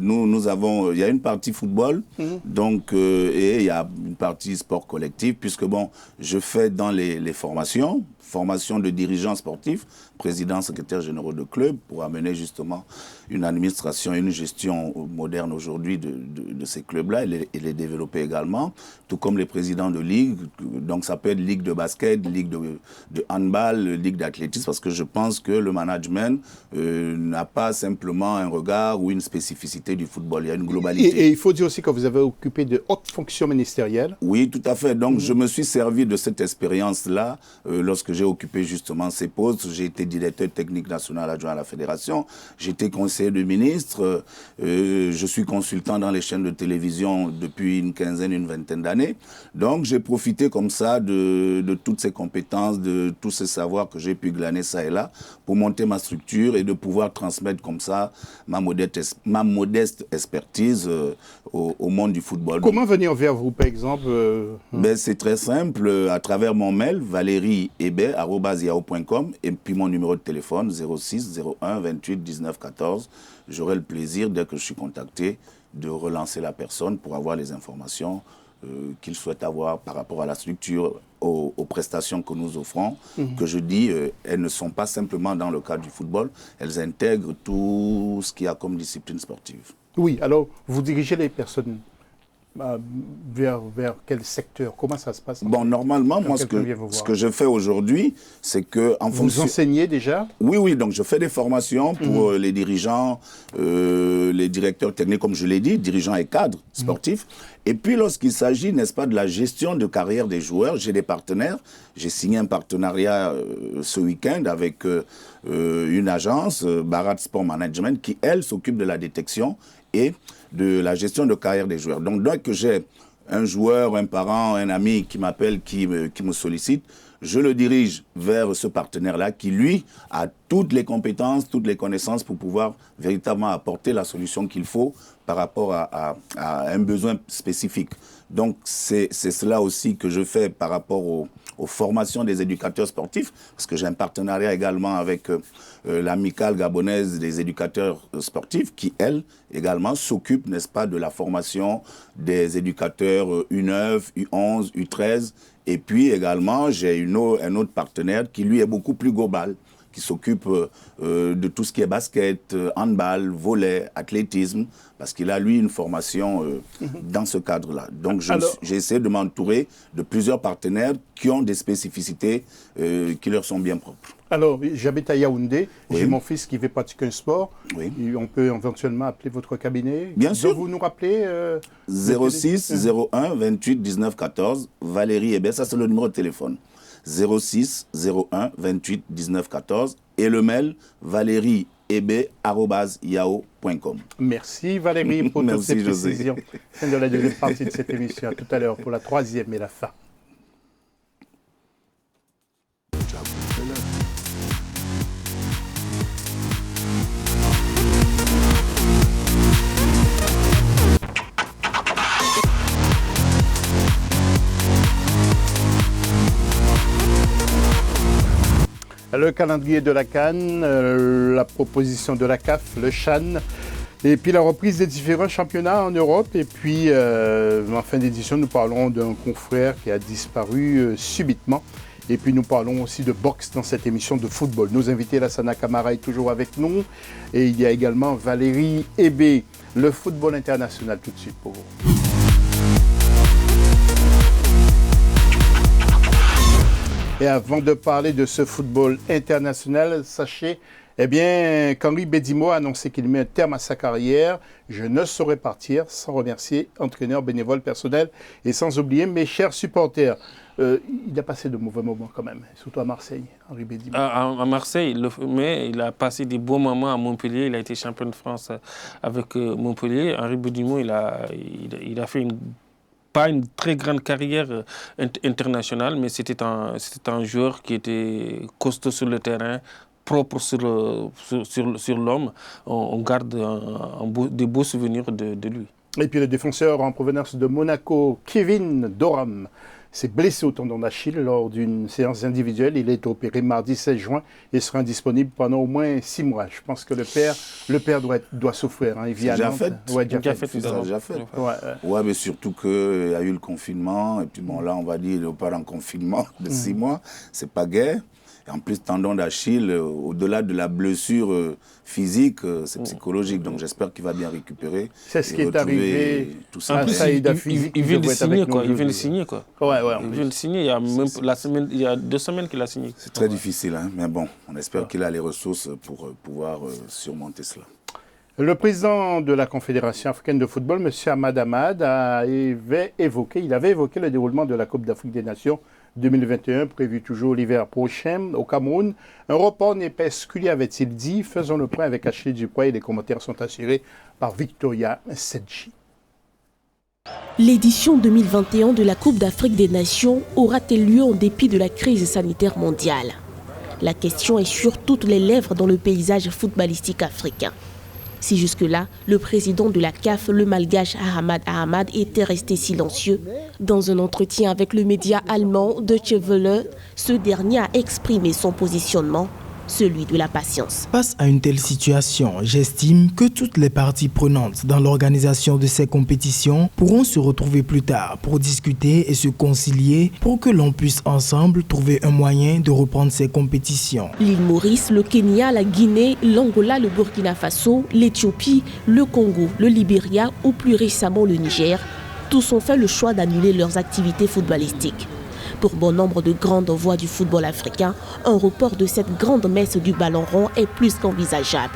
[SPEAKER 3] Nous avons, il y a une partie football, donc et il y a une partie sport collectif, puisque bon, je fais dans les formations de dirigeants sportifs, président, secrétaire généraux de club, pour amener justement une administration, une gestion moderne aujourd'hui de ces clubs-là et les développer également, tout comme les présidents de ligue. Donc ça peut être ligue de basket, ligue de handball, ligue d'athlétisme, parce que je pense que le management n'a pas simplement un regard ou une spécificité du football, il y a une globalité.
[SPEAKER 1] Et il faut dire aussi que vous avez occupé de hautes fonctions ministérielles.
[SPEAKER 3] Oui, tout à fait. Donc je me suis servi de cette expérience-là lorsque j'ai occupé justement ces postes. J'ai été directeur technique national adjoint à la fédération, j'étais conseiller de ministre, je suis consultant dans les chaînes de télévision depuis une vingtaine d'années. Donc j'ai profité comme ça de toutes ces compétences, de tous ces savoirs que j'ai pu glaner ça et là pour monter ma structure et de pouvoir transmettre comme ça ma modeste expertise au monde du football.
[SPEAKER 1] Comment venir vers vous, par exemple
[SPEAKER 3] C'est très simple, à travers mon mail, valeriehebe@yahoo.com et puis mon numéro de téléphone 06 01 28 19 14. J'aurai le plaisir, dès que je suis contacté, de relancer la personne pour avoir les informations qu'il souhaite avoir par rapport à la structure, aux prestations que nous offrons, que je dis, elles ne sont pas simplement dans le cadre du football, elles intègrent tout ce qu'il y a comme discipline sportive.
[SPEAKER 1] Oui, alors vous dirigez les personnes vers quel secteur? Comment ça se passe?
[SPEAKER 3] Bon, normalement, moi, ce que je fais aujourd'hui, c'est que...
[SPEAKER 1] Vous enseignez déjà?
[SPEAKER 3] Oui, donc je fais des formations pour les dirigeants, les directeurs techniques, comme je l'ai dit, dirigeants et cadres sportifs. Et puis, lorsqu'il s'agit, n'est-ce pas, de la gestion de carrière des joueurs, j'ai des partenaires. J'ai signé un partenariat ce week-end avec une agence, Barat Sport Management, qui, elle, s'occupe de la détection et de la gestion de carrière des joueurs. Donc, dès que j'ai un joueur, un parent, un ami qui m'appelle, qui me sollicite, je le dirige vers ce partenaire-là qui, lui, a toutes les compétences, toutes les connaissances pour pouvoir véritablement apporter la solution qu'il faut par rapport à un besoin spécifique. Donc, c'est cela aussi que je fais par rapport aux formations des éducateurs sportifs, parce que j'ai un partenariat également avec l'amicale gabonaise des éducateurs sportifs qui, elle, également s'occupe, n'est-ce pas, de la formation des éducateurs U9, U11, U13. Et puis également, j'ai un autre partenaire qui, lui, est beaucoup plus global, qui s'occupe de tout ce qui est basket, handball, volley, athlétisme, parce qu'il a, lui, une formation dans ce cadre-là. Donc, j'ai essayé de m'entourer de plusieurs partenaires qui ont des spécificités qui leur sont bien propres.
[SPEAKER 1] Alors, j'habite à Yaoundé, j'ai mon fils qui veut pratiquer un sport.
[SPEAKER 3] Oui.
[SPEAKER 1] Et on peut éventuellement appeler votre cabinet.
[SPEAKER 3] Bien sûr.
[SPEAKER 1] Vous nous rappelez
[SPEAKER 3] 06 01 28 19 14, Valérie Ebé, ça c'est le numéro de téléphone. 06 01 28 19 14 et le mail Valérie eb@yahoo.com.
[SPEAKER 1] Merci Valérie pour toutes ces précisions. Fin de la deuxième partie de cette émission. À tout à l'heure pour la troisième et la fin. Le calendrier de la CAN, la proposition de la CAF, le CHAN, et puis la reprise des différents championnats en Europe. Et puis, en fin d'édition, nous parlerons d'un confrère qui a disparu subitement. Et puis, nous parlons aussi de boxe dans cette émission de football. Nos invités, Lassana Camara, est toujours avec nous. Et il y a également Valérie Ebé, le football international, tout de suite pour vous. Et avant de parler de ce football international, sachez qu'Henri Bédimo a annoncé qu'il met un terme à sa carrière. Je ne saurais partir sans remercier entraîneur, bénévole, personnel et sans oublier mes chers supporters. Il a passé de mauvais moments quand même, surtout à Marseille, Henri Bédimo. À Marseille, mais il a passé des beaux moments à Montpellier. Il a été champion de France avec Montpellier. Henri Bédimo, il a fait pas une très grande carrière internationale, mais c'était un joueur qui était costaud sur le terrain, propre sur l'homme. On garde des beaux souvenirs de lui. Et puis le défenseur en provenance de Monaco, Kevin Doram, s'est blessé au tendon d'Achille lors d'une séance individuelle. Il est opéré mardi 16 juin et sera indisponible pendant au moins 6 mois. Je pense que le père doit souffrir. Hein. Il vit à Nantes. Déjà fait.
[SPEAKER 3] Ouais, mais surtout qu'il y a eu le confinement. Et puis bon, là, on va dire, il n'est pas en confinement de 6 mois. C'est pas gai. Et en plus, tendon d'Achille, au-delà de la blessure physique, c'est psychologique. Donc j'espère qu'il va bien récupérer. C'est ce qui est arrivé. Tout ça. En plus, il vient de signer, quoi. Il vient de signer, quoi. Il vient de signer. Il y a 2 semaines qu'il a signé. C'est très difficile, hein. Mais bon, on espère qu'il a les ressources pour pouvoir surmonter cela. Le président de la Confédération africaine de football, M. Ahmad Ahmad, avait évoqué le déroulement de la Coupe d'Afrique des Nations 2021, prévu toujours l'hiver prochain au Cameroun. Un report n'est pas exclu, avait-il dit. Faisons le point avec Ashley Dupois et les commentaires sont assurés par Victoria Sedji.
[SPEAKER 14] L'édition 2021 de la Coupe d'Afrique des Nations aura-t-elle lieu en dépit de la crise sanitaire mondiale? La question est sur toutes les lèvres dans le paysage footballistique africain. Si jusque-là, le président de la CAF, le malgache Ahmad Ahmad, était resté silencieux, dans un entretien avec le média allemand Deutsche Welle, ce dernier a exprimé son positionnement, celui de la patience.
[SPEAKER 15] Face à une telle situation, j'estime que toutes les parties prenantes dans l'organisation de ces compétitions pourront se retrouver plus tard pour discuter et se concilier pour que l'on puisse ensemble trouver un moyen de reprendre ces compétitions.
[SPEAKER 14] L'île Maurice, le Kenya, la Guinée, l'Angola, le Burkina Faso, l'Éthiopie, le Congo, le Libéria ou plus récemment le Niger, tous ont fait le choix d'annuler leurs activités footballistiques. Pour bon nombre de grandes voix du football africain, un report de cette grande messe du ballon rond est plus qu'envisageable.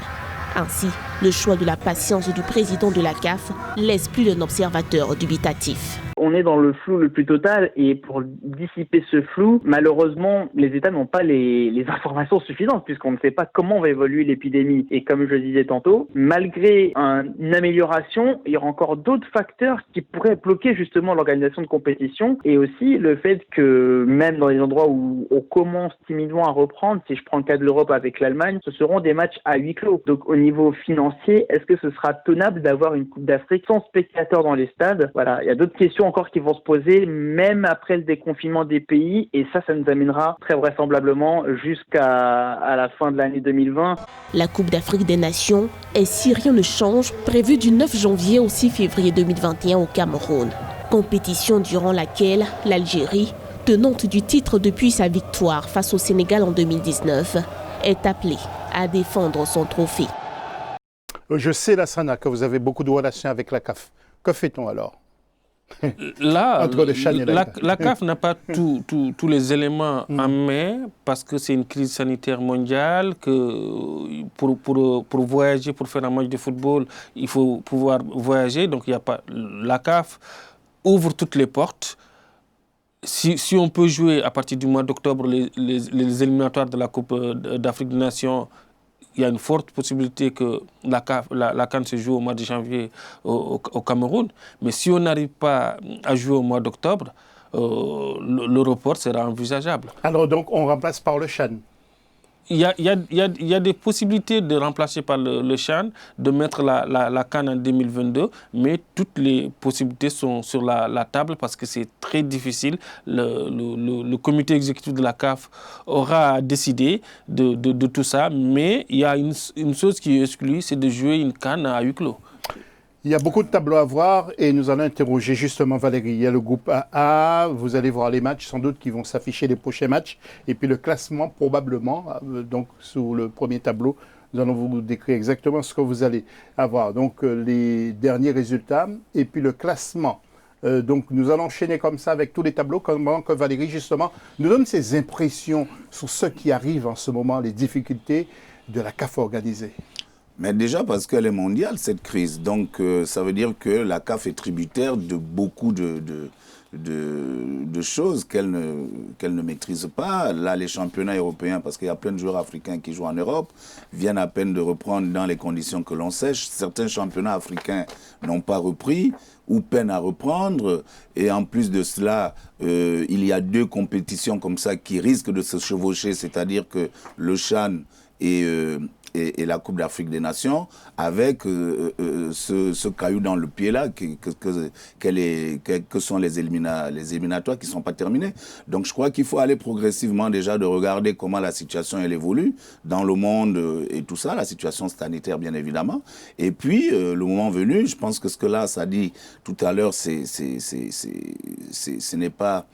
[SPEAKER 14] Ainsi, le choix de la patience du président de la CAF laisse plus d'un observateur dubitatif.
[SPEAKER 16] On est dans le flou le plus total et pour dissiper ce flou, malheureusement, les États n'ont pas les informations suffisantes puisqu'on ne sait pas comment va évoluer l'épidémie. Et comme je le disais tantôt, malgré une amélioration, il y aura encore d'autres facteurs qui pourraient bloquer justement l'organisation de compétition et aussi le fait que même dans les endroits où on commence timidement à reprendre, si je prends le cas de l'Europe avec l'Allemagne, ce seront des matchs à huis clos. Donc au niveau financier, est-ce que ce sera tenable d'avoir une Coupe d'Afrique sans spectateurs dans les stades? Voilà, il y a d'autres questions encore qui vont se poser même après le déconfinement des pays et ça nous amènera très vraisemblablement jusqu'à la fin de l'année 2020.
[SPEAKER 14] La Coupe d'Afrique des Nations est, si rien ne change, prévue du 9 janvier au 6 février 2021 au Cameroun. Compétition durant laquelle l'Algérie, tenante du titre depuis sa victoire face au Sénégal en 2019, est appelée à défendre son trophée.
[SPEAKER 1] Je sais, Lassana, que vous avez beaucoup de relations avec la CAF. Que fait-on alors?
[SPEAKER 2] Là, la CAF n'a pas tous les éléments en main parce que c'est une crise sanitaire mondiale, que pour voyager, pour faire un match de football, il faut pouvoir voyager. Donc, il y a pas, la CAF ouvre toutes les portes. Si on peut jouer à partir du mois d'octobre les éliminatoires de la Coupe d'Afrique des Nations, il y a une forte possibilité que la CAN se joue au mois de janvier au Cameroun. Mais si on n'arrive pas à jouer au mois d'octobre, le report sera envisageable.
[SPEAKER 1] Alors donc, on remplace par le CHAN.
[SPEAKER 2] Il y a des possibilités de remplacer par le CHAN, de mettre la CAN en 2022, mais toutes les possibilités sont sur la table parce que c'est très difficile. Le comité exécutif de la CAF aura décidé de tout ça, mais il y a une chose qui est exclue, c'est de jouer une CAN à huis clos.
[SPEAKER 1] Il y a beaucoup de tableaux à voir et nous allons interroger justement Valérie. Il y a le groupe AA, vous allez voir les matchs sans doute qui vont s'afficher les prochains matchs. Et puis le classement probablement, donc sur le premier tableau, nous allons vous décrire exactement ce que vous allez avoir. Donc les derniers résultats et puis le classement. Donc nous allons enchaîner comme ça avec tous les tableaux, comment que Valérie justement nous donne ses impressions sur ce qui arrive en ce moment, les difficultés de la CAF organisée.
[SPEAKER 3] Mais déjà parce qu'elle est mondiale, cette crise. Donc, ça veut dire que la CAF est tributaire de beaucoup de choses qu'elle ne maîtrise pas. Là, les championnats européens, parce qu'il y a plein de joueurs africains qui jouent en Europe, viennent à peine de reprendre dans les conditions que l'on sait. Certains championnats africains n'ont pas repris ou peinent à reprendre. Et en plus de cela, il y a 2 compétitions comme ça qui risquent de se chevaucher, c'est-à-dire que le CHAN et la Coupe d'Afrique des Nations, avec ce caillou dans le pied là, que sont les éliminatoires qui ne sont pas terminés. Donc je crois qu'il faut aller progressivement déjà de regarder comment la situation elle évolue dans le monde et tout ça, la situation sanitaire bien évidemment. Et puis le moment venu, je pense que ce que là ça dit tout à l'heure, ce n'est pas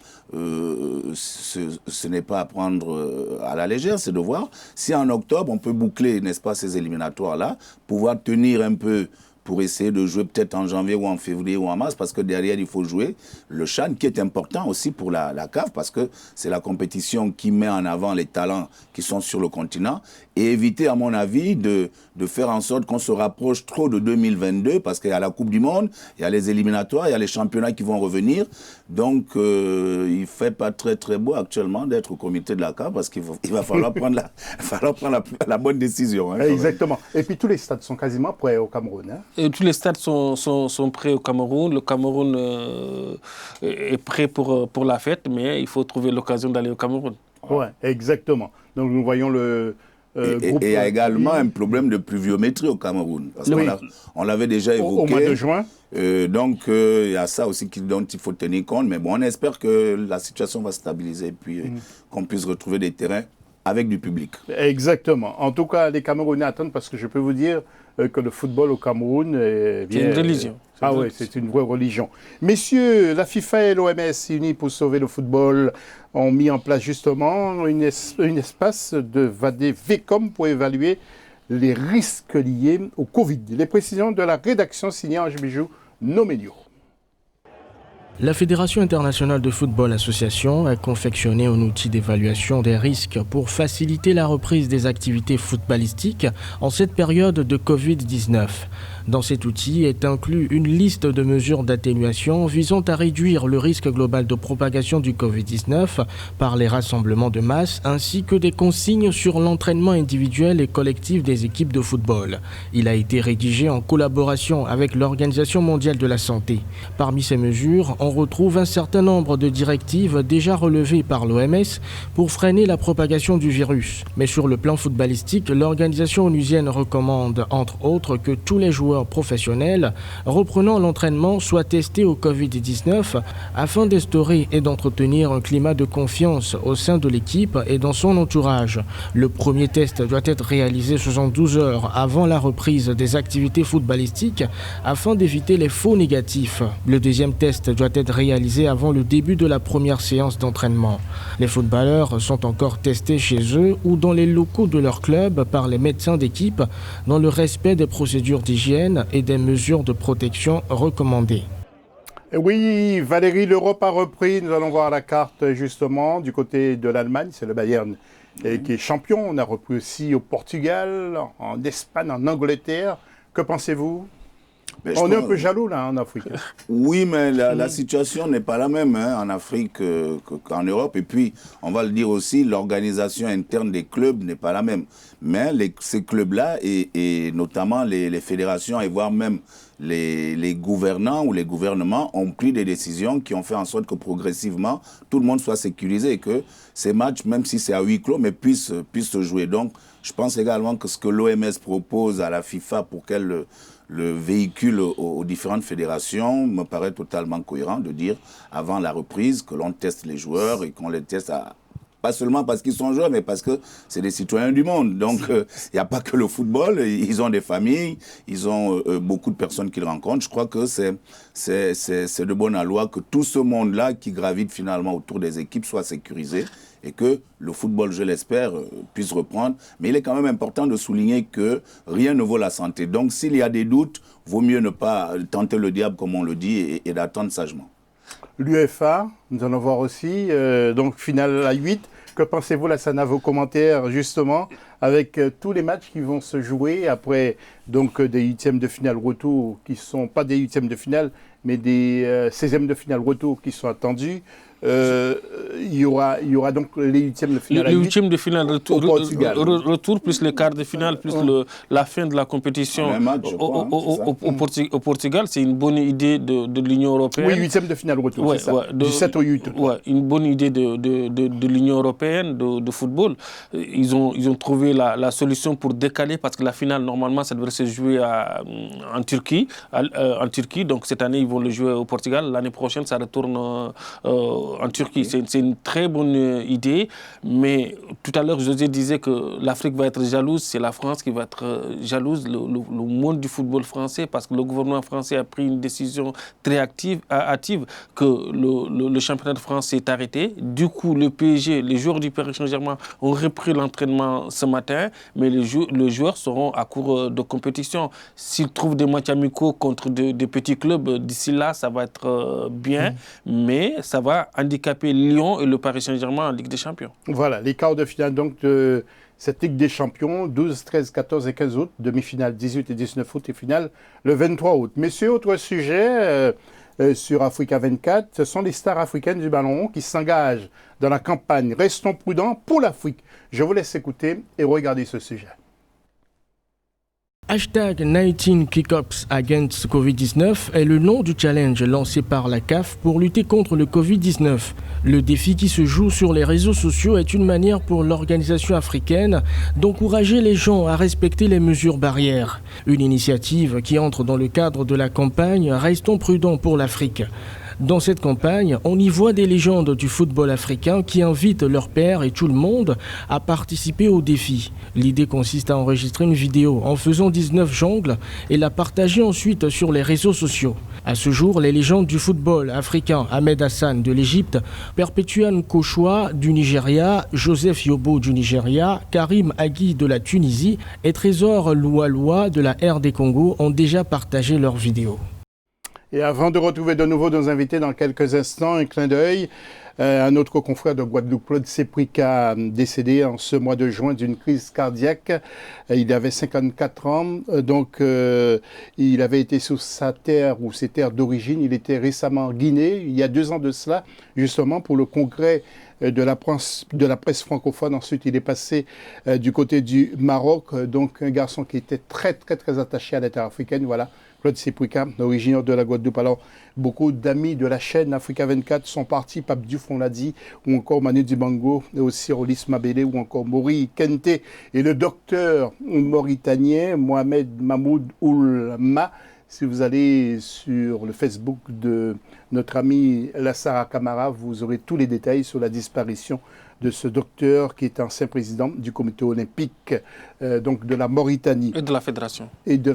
[SPEAKER 3] à prendre à la légère, c'est de voir si en octobre on peut boucler, n'est-ce pas, ces éliminatoires-là, pouvoir tenir un peu pour essayer de jouer peut-être en janvier ou en février ou en mars, parce que derrière, il faut jouer le CHAN, qui est important aussi pour la CAF, parce que c'est la compétition qui met en avant les talents qui sont sur le continent, et éviter, à mon avis, de faire en sorte qu'on se rapproche trop de 2022, parce qu'il y a la Coupe du Monde, il y a les éliminatoires, il y a les championnats qui vont revenir. Donc, il ne fait pas très très beau actuellement d'être au comité de la CAF, parce qu'il va falloir prendre la bonne décision. Hein,
[SPEAKER 1] exactement. Et puis tous les stades sont quasiment prêts au Cameroun. Hein.
[SPEAKER 2] Et tous les stades sont prêts au Cameroun. Le Cameroun est prêt pour la fête, mais il faut trouver l'occasion d'aller au Cameroun.
[SPEAKER 1] Oui, exactement. Donc nous voyons le...
[SPEAKER 3] Et il y a également un problème de pluviométrie au Cameroun. Parce qu'on l'avait déjà évoqué.
[SPEAKER 1] Au mois de juin.
[SPEAKER 3] Donc, il y a ça aussi dont il faut tenir compte. Mais bon, on espère que la situation va se stabiliser et puis qu'on puisse retrouver des terrains avec du public.
[SPEAKER 1] Exactement. En tout cas, les Camerounais attendent parce que je peux vous dire que le football au Cameroun
[SPEAKER 2] c'est une religion.
[SPEAKER 1] Oui, c'est une vraie religion. Messieurs, la FIFA et l'OMS unis pour sauver le football ont mis en place justement une espace de VADE-VECOM pour évaluer les risques liés au Covid. Les précisions de la rédaction signée Ange Bijou Nomédio.
[SPEAKER 9] La Fédération internationale de football association a confectionné un outil d'évaluation des risques pour faciliter la reprise des activités footballistiques en cette période de Covid-19. Dans cet outil est inclus une liste de mesures d'atténuation visant à réduire le risque global de propagation du Covid-19 par les rassemblements de masse ainsi que des consignes sur l'entraînement individuel et collectif des équipes de football. Il a été rédigé en collaboration avec l'Organisation mondiale de la santé. Parmi ces mesures, on retrouve un certain nombre de directives déjà relevées par l'OMS pour freiner la propagation du virus. Mais sur le plan footballistique, l'organisation onusienne recommande, entre autres, que tous les joueurs professionnels reprenant l'entraînement soient testés au Covid-19 afin d'instaurer et d'entretenir un climat de confiance au sein de l'équipe et dans son entourage. Le premier test doit être réalisé 72 heures avant la reprise des activités footballistiques afin d'éviter les faux négatifs. Le deuxième test doit être réalisé avant le début de la première séance d'entraînement. Les footballeurs sont encore testés chez eux ou dans les locaux de leur club par les médecins d'équipe dans le respect des procédures d'hygiène et des mesures de protection recommandées.
[SPEAKER 1] Oui, Valérie, l'Europe a repris. Nous allons voir la carte justement du côté de l'Allemagne. C'est le Bayern qui est champion. On a repris aussi au Portugal, en Espagne, en Angleterre. Que pensez-vous ? On est un peu jaloux là en Afrique.
[SPEAKER 3] Oui, mais la situation n'est pas la même en Afrique qu'en Europe. Et puis, on va le dire aussi, l'organisation interne des clubs n'est pas la même. Mais ces clubs-là, et notamment les fédérations, et voire même les gouvernants ou les gouvernements ont pris des décisions qui ont fait en sorte que progressivement, tout le monde soit sécurisé et que ces matchs, même si c'est à huis clos, mais puissent se jouer. Donc, je pense également que ce que l'OMS propose à la FIFA pour qu'elle le véhicule aux différentes fédérations me paraît totalement cohérent de dire, avant la reprise, que l'on teste les joueurs et qu'on les teste pas seulement parce qu'ils sont joueurs, mais parce que c'est des citoyens du monde. Donc, il n'y a pas que le football. Ils ont des familles, ils ont beaucoup de personnes qu'ils rencontrent. Je crois que c'est de bonne loi que tout ce monde-là qui gravite finalement autour des équipes soit sécurisé et que le football, je l'espère, puisse reprendre. Mais il est quand même important de souligner que rien ne vaut la santé. Donc, s'il y a des doutes, vaut mieux ne pas tenter le diable, comme on le dit, et d'attendre sagement.
[SPEAKER 1] L'UEFA, nous allons voir aussi, donc finale à 8. Que pensez-vous, Lassana, vos commentaires justement avec tous les matchs qui vont se jouer après donc des huitièmes de finale retour qui ne sont pas des huitièmes de finale, mais des 16e de finale retour qui sont attendus. Il y aura donc les huitièmes de finale.
[SPEAKER 2] Les huitièmes de finale retour plus les quarts de finale plus la fin de la compétition au Portugal. C'est une bonne idée de l'Union européenne.
[SPEAKER 1] Oui, huitièmes de finale retour, c'est ça. Du 7 au 8.
[SPEAKER 2] Ouais, une bonne idée de l'Union européenne de football. Ils ont trouvé la solution pour décaler parce que la finale normalement ça devrait se jouer en Turquie. Donc cette année ils vont le jouer au Portugal. L'année prochaine ça retourne en Turquie. C'est une très bonne idée, mais tout à l'heure José disait que l'Afrique va être jalouse, c'est la France qui va être jalouse, le monde du football français, parce que le gouvernement français a pris une décision très hâtive que le championnat de France s'est arrêté. Du coup, le PSG, les joueurs du Paris Saint-Germain ont repris l'entraînement ce matin, mais les joueurs seront à court de compétition. S'ils trouvent des matchs amicaux contre des petits clubs, d'ici là, ça va être bien, mais ça va handicaper Lyon et le Paris Saint-Germain en Ligue des Champions.
[SPEAKER 1] Voilà, les quarts de finale donc de cette Ligue des Champions, 12, 13, 14 et 15 août, demi-finale 18 et 19 août et finale le 23 août. Messieurs, autre sujet sur Africa 24, ce sont les stars africaines du ballon rond qui s'engagent dans la campagne. Restons prudents pour l'Afrique. Je vous laisse écouter et regarder ce sujet.
[SPEAKER 9] Hashtag 19 Kickoffs Against Covid-19 est le nom du challenge lancé par la CAF pour lutter contre le Covid-19. Le défi qui se joue sur les réseaux sociaux est une manière pour l'organisation africaine d'encourager les gens à respecter les mesures barrières. Une initiative qui entre dans le cadre de la campagne « Restons prudents pour l'Afrique ». Dans cette campagne, on y voit des légendes du football africain qui invitent leurs pairs et tout le monde à participer au défi. L'idée consiste à enregistrer une vidéo en faisant 19 jongles et la partager ensuite sur les réseaux sociaux. À ce jour, les légendes du football africain Ahmed Hassan de l'Égypte, Perpetuan Kochoa du Nigeria, Joseph Yobo du Nigeria, Karim Agui de la Tunisie et Trésor Loualoua de la RD Congo ont déjà partagé leurs vidéos.
[SPEAKER 1] Et avant de retrouver de nouveau nos invités dans quelques instants, un clin d'œil à notre confrère de Guadeloupe, Claude Seprika, décédé en ce mois de juin d'une crise cardiaque. Il avait 54 ans, donc il avait été sur sa terre ou ses terres d'origine. Il était récemment en Guinée, il y a 2 ans de cela, justement pour le congrès de la presse francophone. Ensuite, il est passé du côté du Maroc, donc un garçon qui était très, très, très attaché à la terre africaine. Voilà. Claude Seprika, originaire de la Guadeloupe. Alors, beaucoup d'amis de la chaîne Africa 24 sont partis, Pape Diouf, on l'a dit, ou encore Manu Dibango, et aussi Rolis Mabele, ou encore Mori Kente, et le docteur mauritanien Mohamed Mahmoud Oulma. Si vous allez sur le Facebook de notre ami Lassara Kamara, vous aurez tous les détails sur la disparition de ce docteur qui est ancien président du comité olympique donc de la Mauritanie.
[SPEAKER 2] Et de la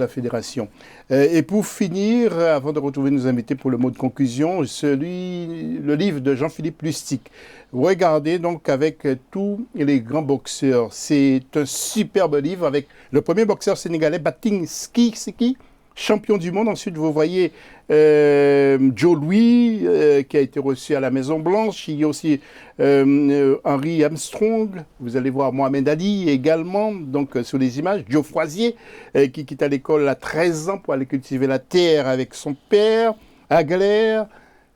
[SPEAKER 2] fédération.
[SPEAKER 1] Et pour finir, avant de retrouver nos invités pour le mot de conclusion, le livre de Jean-Philippe Lustig. Regardez donc avec tous les grands boxeurs. C'est un superbe livre avec le premier boxeur sénégalais, Bating Siki, champion du monde. Ensuite, vous voyez Joe Louis, qui a été reçu à la Maison-Blanche. Il y a aussi Henry Armstrong. Vous allez voir Mohamed Ali également, donc sur les images. Joe Froisier, qui quitte à l'école à 13 ans pour aller cultiver la terre avec son père. Hagler,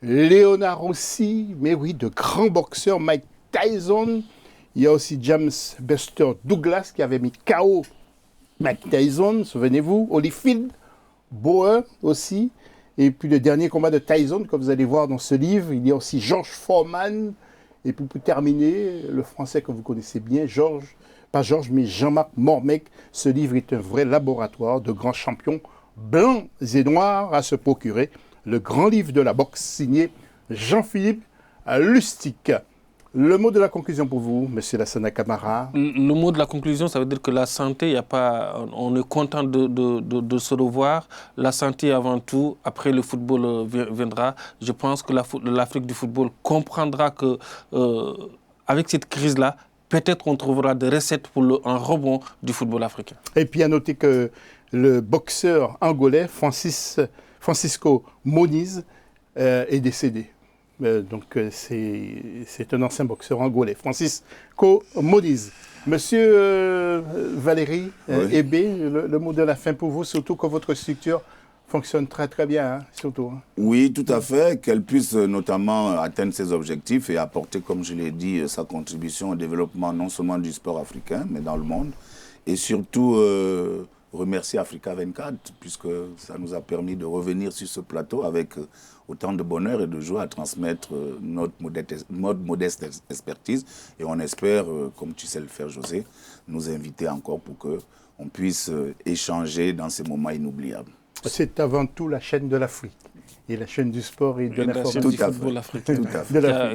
[SPEAKER 1] Léonard aussi, mais oui, de grands boxeurs. Mike Tyson. Il y a aussi James Buster Douglas qui avait mis KO Mike Tyson, souvenez-vous. Holyfield, Boer aussi. Et puis le dernier combat de Tyson, comme vous allez voir dans ce livre, il y a aussi George Foreman. Et puis pour terminer, le français que vous connaissez bien, Jean-Marc Mormec. Ce livre est un vrai laboratoire de grands champions blancs et noirs à se procurer. Le grand livre de la boxe signé Jean-Philippe Lustig. Le mot de la conclusion pour vous, M. Lassana Camara?
[SPEAKER 2] Le mot de la conclusion, ça veut dire que la santé, on est content de se revoir. La santé avant tout, après le football viendra. Je pense que l'Afrique du football comprendra que avec cette crise-là, peut-être on trouvera des recettes pour un rebond du football africain.
[SPEAKER 1] Et puis à noter que le boxeur angolais Francisco Moniz est décédé. Donc c'est un ancien boxeur angolais, Francisco Moniz. Monsieur Valérie Ebé, le mot de la fin pour vous, surtout que votre structure fonctionne très très bien, surtout.
[SPEAKER 3] Oui, tout à fait, qu'elle puisse notamment atteindre ses objectifs et apporter, comme je l'ai dit, sa contribution au développement non seulement du sport africain, mais dans le monde. Et surtout remercier Africa 24, puisque ça nous a permis de revenir sur ce plateau avec autant de bonheur et de joie à transmettre notre modeste expertise. Et on espère, comme tu sais le faire, José, nous inviter encore pour qu'on puisse échanger dans ces moments inoubliables.
[SPEAKER 1] C'est avant tout la chaîne de l'Afrique. Et la chaîne du sport et de l'information.
[SPEAKER 2] Du football africain.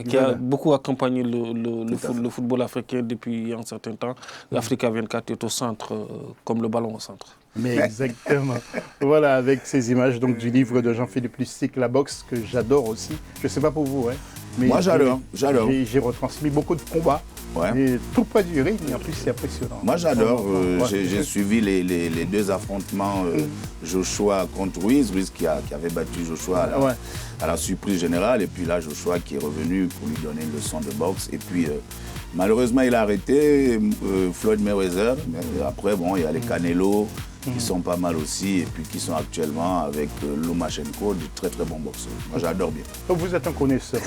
[SPEAKER 2] Qui a beaucoup accompagné le football africain depuis un certain temps. L'Africa 24 est au centre, comme le ballon au centre.
[SPEAKER 1] Mais exactement. Voilà, avec ces images donc, du livre de Jean-Philippe Lustig, La boxe, que j'adore aussi. Je ne sais pas pour vous, mais
[SPEAKER 3] moi j'adore.
[SPEAKER 1] J'ai retransmis beaucoup de combats. Et tout près du ring, en plus c'est impressionnant.
[SPEAKER 3] Moi j'adore, j'ai suivi les deux affrontements Joshua contre Ruiz qui avait battu Joshua à la surprise générale, et puis là Joshua qui est revenu pour lui donner une leçon de boxe, et puis malheureusement il a arrêté Floyd Mayweather, mais après il y a les Canelo qui sont pas mal aussi, et puis qui sont actuellement avec Lomachenko, de très très bons boxeurs. Moi j'adore bien.
[SPEAKER 1] Vous êtes un connaisseur.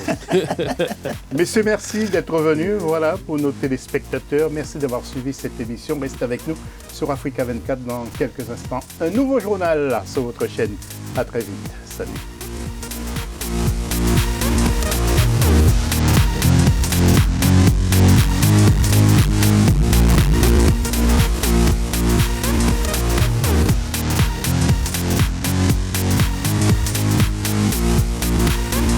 [SPEAKER 1] Messieurs, merci d'être venus, voilà, pour nos téléspectateurs. Merci d'avoir suivi cette émission. Restez avec nous sur Africa 24 dans quelques instants. Un nouveau journal là, sur votre chaîne. À très vite. Salut.